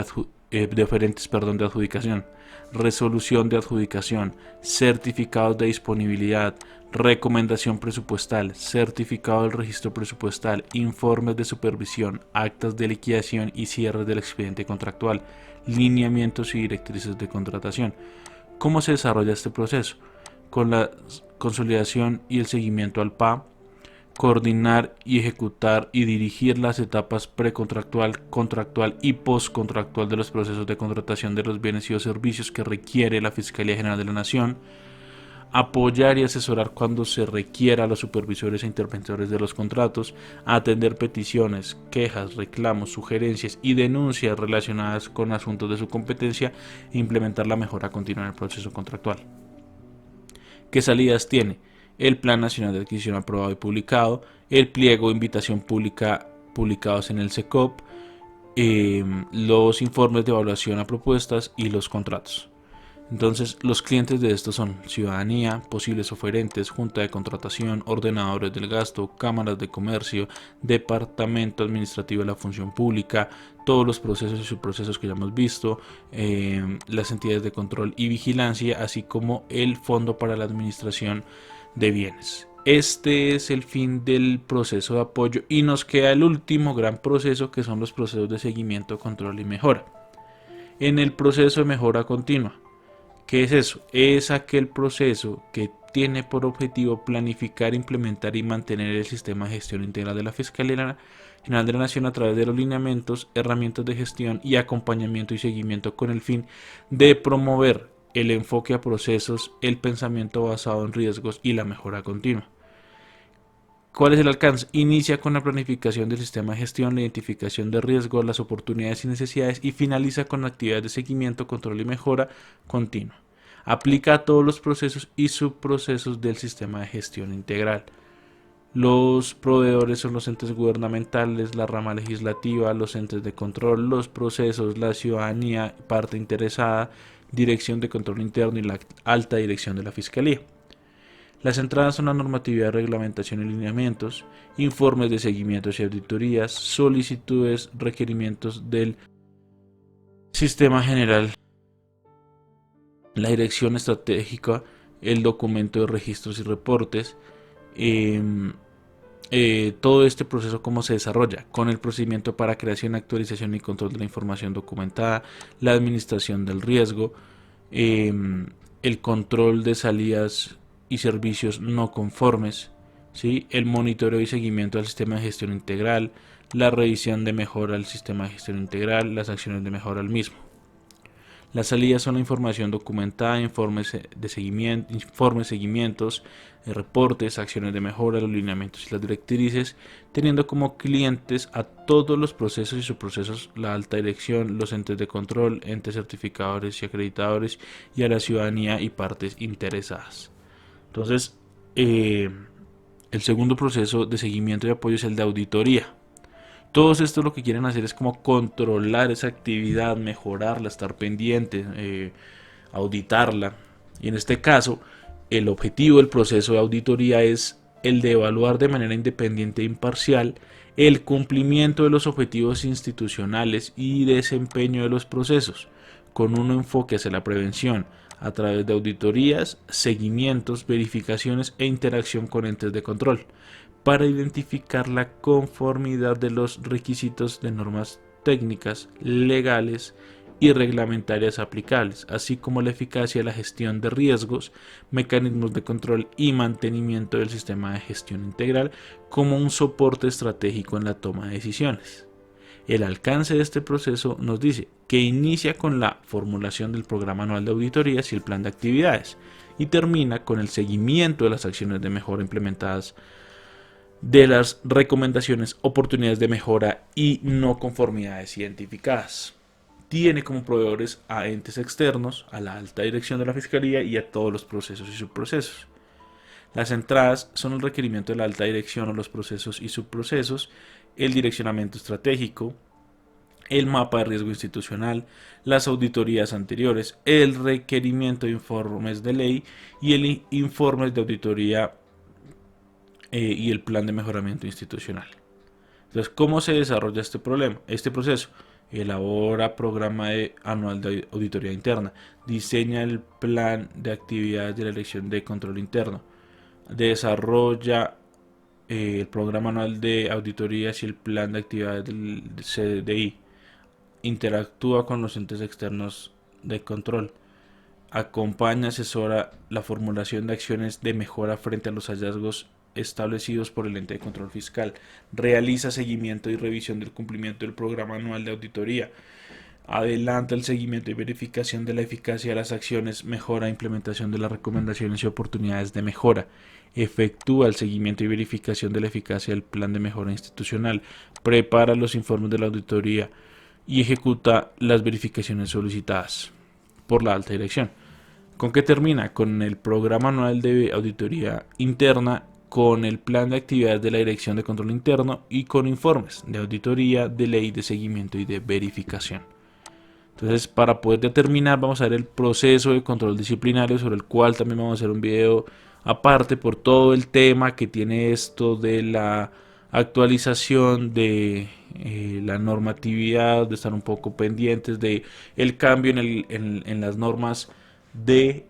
oferentes de adjudicación, resolución de adjudicación, certificados de disponibilidad, recomendación presupuestal, certificado del registro presupuestal, informes de supervisión, actas de liquidación y cierres del expediente contractual, lineamientos y directrices de contratación. ¿Cómo se desarrolla este proceso? Con la consolidación y el seguimiento al PA, coordinar y ejecutar y dirigir las etapas precontractual, contractual y postcontractual de los procesos de contratación de los bienes y o servicios que requiere la Fiscalía General de la Nación, apoyar y asesorar cuando se requiera a los supervisores e interventores de los contratos, atender peticiones, quejas, reclamos, sugerencias y denuncias relacionadas con asuntos de su competencia e implementar la mejora continua en el proceso contractual. ¿Qué salidas tiene? El Plan Nacional de Adquisición aprobado y publicado, el pliego de invitación pública publicados en el SECOP, los informes de evaluación a propuestas y los contratos. Entonces, los clientes de estos son ciudadanía, posibles oferentes, junta de contratación, ordenadores del gasto, cámaras de comercio, departamento administrativo de la función pública, todos los procesos y subprocesos que ya hemos visto, las entidades de control y vigilancia, así como el Fondo para la Administración de Bienes. Este es el fin del proceso de apoyo y nos queda el último gran proceso, que son los procesos de seguimiento, control y mejora. En el proceso de mejora continua, ¿qué es eso? Es aquel proceso que tiene por objetivo planificar, implementar y mantener el sistema de gestión integral de la Fiscalía General de la Nación a través de los lineamientos, herramientas de gestión y acompañamiento y seguimiento, con el fin de promover el enfoque a procesos, el pensamiento basado en riesgos y la mejora continua. ¿Cuál es el alcance? Inicia con la planificación del sistema de gestión, la identificación de riesgos, las oportunidades y necesidades, y finaliza con actividades de seguimiento, control y mejora continua. Aplica a todos los procesos y subprocesos del sistema de gestión integral. Los proveedores son los entes gubernamentales, la rama legislativa, los entes de control, los procesos, la ciudadanía, parte interesada, dirección de control interno y la alta dirección de la Fiscalía. Las entradas son la normatividad, reglamentación y lineamientos, informes de seguimientos y auditorías, solicitudes, requerimientos del sistema general, la dirección estratégica, el documento de registros y reportes. Todo este proceso, ¿cómo se desarrolla? Con el procedimiento para creación, actualización y control de la información documentada, la administración del riesgo, el control de salidas y servicios no conformes, ¿sí? El monitoreo y seguimiento al sistema de gestión integral, la revisión de mejora al sistema de gestión integral, las acciones de mejora al mismo. Las salidas son la información documentada, informes de seguimiento, seguimientos, reportes, acciones de mejora, los lineamientos y las directrices, teniendo como clientes a todos los procesos y subprocesos, la alta dirección, los entes de control, entes certificadores y acreditadores, y a la ciudadanía y partes interesadas. Entonces, el segundo proceso de seguimiento y apoyo es el de auditoría. Todos estos lo que quieren hacer es como controlar esa actividad, mejorarla, estar pendiente, auditarla. Y en este caso, el objetivo del proceso de auditoría es el de evaluar de manera independiente e imparcial el cumplimiento de los objetivos institucionales y desempeño de los procesos, con un enfoque hacia la prevención a través de auditorías, seguimientos, verificaciones e interacción con entes de control, para identificar la conformidad de los requisitos de normas técnicas, legales y reglamentarias aplicables, así como la eficacia de la gestión de riesgos, mecanismos de control y mantenimiento del sistema de gestión integral como un soporte estratégico en la toma de decisiones. El alcance de este proceso nos dice que inicia con la formulación del programa anual de auditorías y el plan de actividades y termina con el seguimiento de las acciones de mejora implementadas, de las recomendaciones, oportunidades de mejora y no conformidades identificadas. Tiene como proveedores a entes externos, a la alta dirección de la Fiscalía y a todos los procesos y subprocesos. Las entradas son el requerimiento de la alta dirección o los procesos y subprocesos, el direccionamiento estratégico, el mapa de riesgo institucional, las auditorías anteriores, el requerimiento de informes de ley y el informes de auditoría y el plan de mejoramiento institucional. Entonces, ¿cómo se desarrolla este proceso? Elabora programa anual de auditoría interna, diseña el plan de actividades de la Dirección de Control Interno, desarrolla el programa anual de auditorías y el plan de actividades del CDI, interactúa con los entes externos de control, acompaña, asesora la formulación de acciones de mejora frente a los hallazgos establecidos por el ente de control fiscal, realiza seguimiento y revisión del cumplimiento del programa anual de auditoría, adelanta el seguimiento y verificación de la eficacia de las acciones, mejora e implementación de las recomendaciones y oportunidades de mejora, efectúa el seguimiento y verificación de la eficacia del plan de mejora institucional, prepara los informes de la auditoría y ejecuta las verificaciones solicitadas por la alta dirección. ¿Con qué termina? Con el programa anual de auditoría interna, con el plan de actividades de la Dirección de Control Interno y con informes de auditoría, de ley, de seguimiento y de verificación. Entonces, para poder determinar, vamos a ver el proceso de control disciplinario, sobre el cual también vamos a hacer un video aparte por todo el tema que tiene esto de la actualización de la normatividad, de estar un poco pendientes de el cambio en las normas de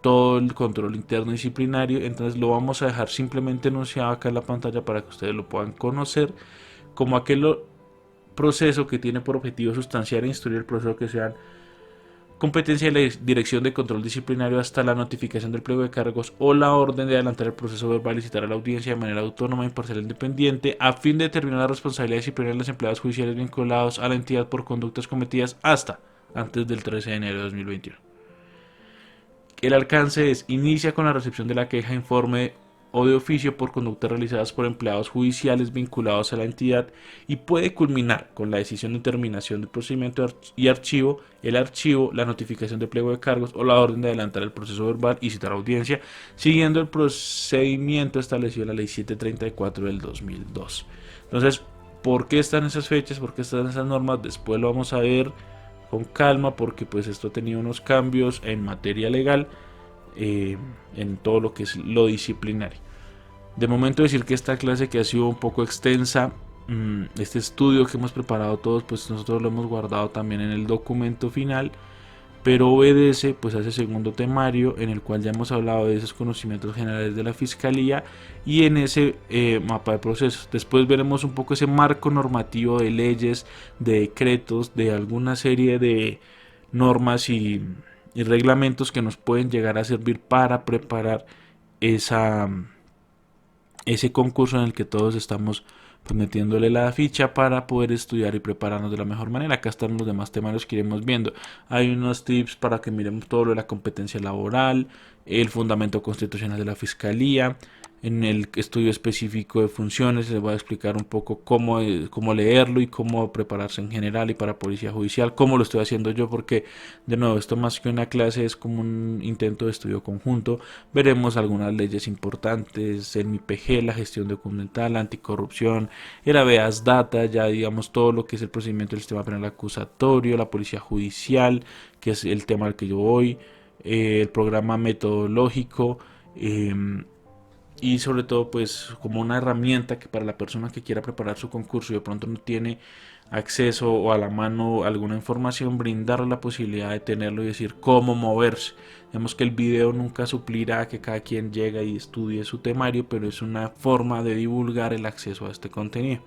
todo el control interno disciplinario. Entonces lo vamos a dejar simplemente enunciado acá en la pantalla para que ustedes lo puedan conocer como aquel proceso que tiene por objetivo sustanciar e instruir el proceso que sean competencia de la Dirección de Control Disciplinario hasta la notificación del pliego de cargos o la orden de adelantar el proceso verbal y citar a la audiencia de manera autónoma, imparcial e independiente a fin de determinar la responsabilidad disciplinaria de los empleados judiciales vinculados a la entidad por conductas cometidas hasta antes del 13 de enero de 2021. El alcance inicia con la recepción de la queja, informe o de oficio por conductas realizadas por empleados judiciales vinculados a la entidad y puede culminar con la decisión de terminación del procedimiento y archivo, la notificación de pliego de cargos o la orden de adelantar el proceso verbal y citar audiencia, siguiendo el procedimiento establecido en la Ley 734 del 2002. Entonces, ¿por qué están esas fechas? ¿Por qué están esas normas? Después lo vamos a ver con calma, porque pues esto ha tenido unos cambios en materia legal, en todo lo que es lo disciplinario. De momento decir que esta clase, que ha sido un poco extensa, este estudio que hemos preparado todos, pues nosotros lo hemos guardado también en el documento final, pero obedece pues a ese segundo temario en el cual ya hemos hablado de esos conocimientos generales de la Fiscalía y en ese mapa de procesos. Después veremos un poco ese marco normativo de leyes, de decretos, de alguna serie de normas y reglamentos que nos pueden llegar a servir para preparar ese concurso en el que todos estamos pues metiéndole la ficha para poder estudiar y prepararnos de la mejor manera. Acá están los demás temarios que iremos viendo. Hay unos tips para que miremos todo lo de la competencia laboral, el fundamento constitucional de la Fiscalía. En el estudio específico de funciones les voy a explicar un poco cómo leerlo y cómo prepararse en general y para policía judicial, cómo lo estoy haciendo yo, porque de nuevo esto más que una clase es como un intento de estudio conjunto. Veremos algunas leyes importantes, el MIPG, la gestión documental, la anticorrupción, el habeas data, ya digamos todo lo que es el procedimiento del sistema penal acusatorio, la policía judicial, que es el tema al que yo voy, el programa metodológico, y sobre todo pues como una herramienta que para la persona que quiera preparar su concurso y de pronto no tiene acceso o a la mano alguna información, brindarle la posibilidad de tenerlo y decir cómo moverse. Vemos que el video nunca suplirá que cada quien llega y estudie su temario, pero es una forma de divulgar el acceso a este contenido.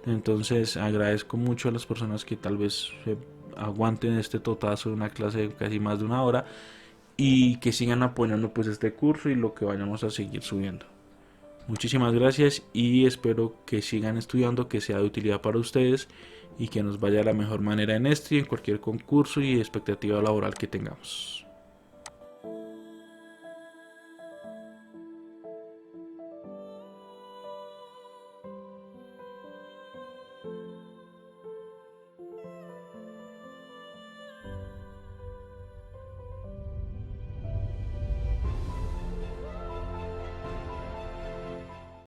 Entonces agradezco mucho a las personas que tal vez aguanten este totazo de una clase de casi más de una hora y que sigan apoyando pues este curso y lo que vayamos a seguir subiendo. Muchísimas gracias y espero que sigan estudiando, que sea de utilidad para ustedes y que nos vaya de la mejor manera en este y en cualquier concurso y expectativa laboral que tengamos.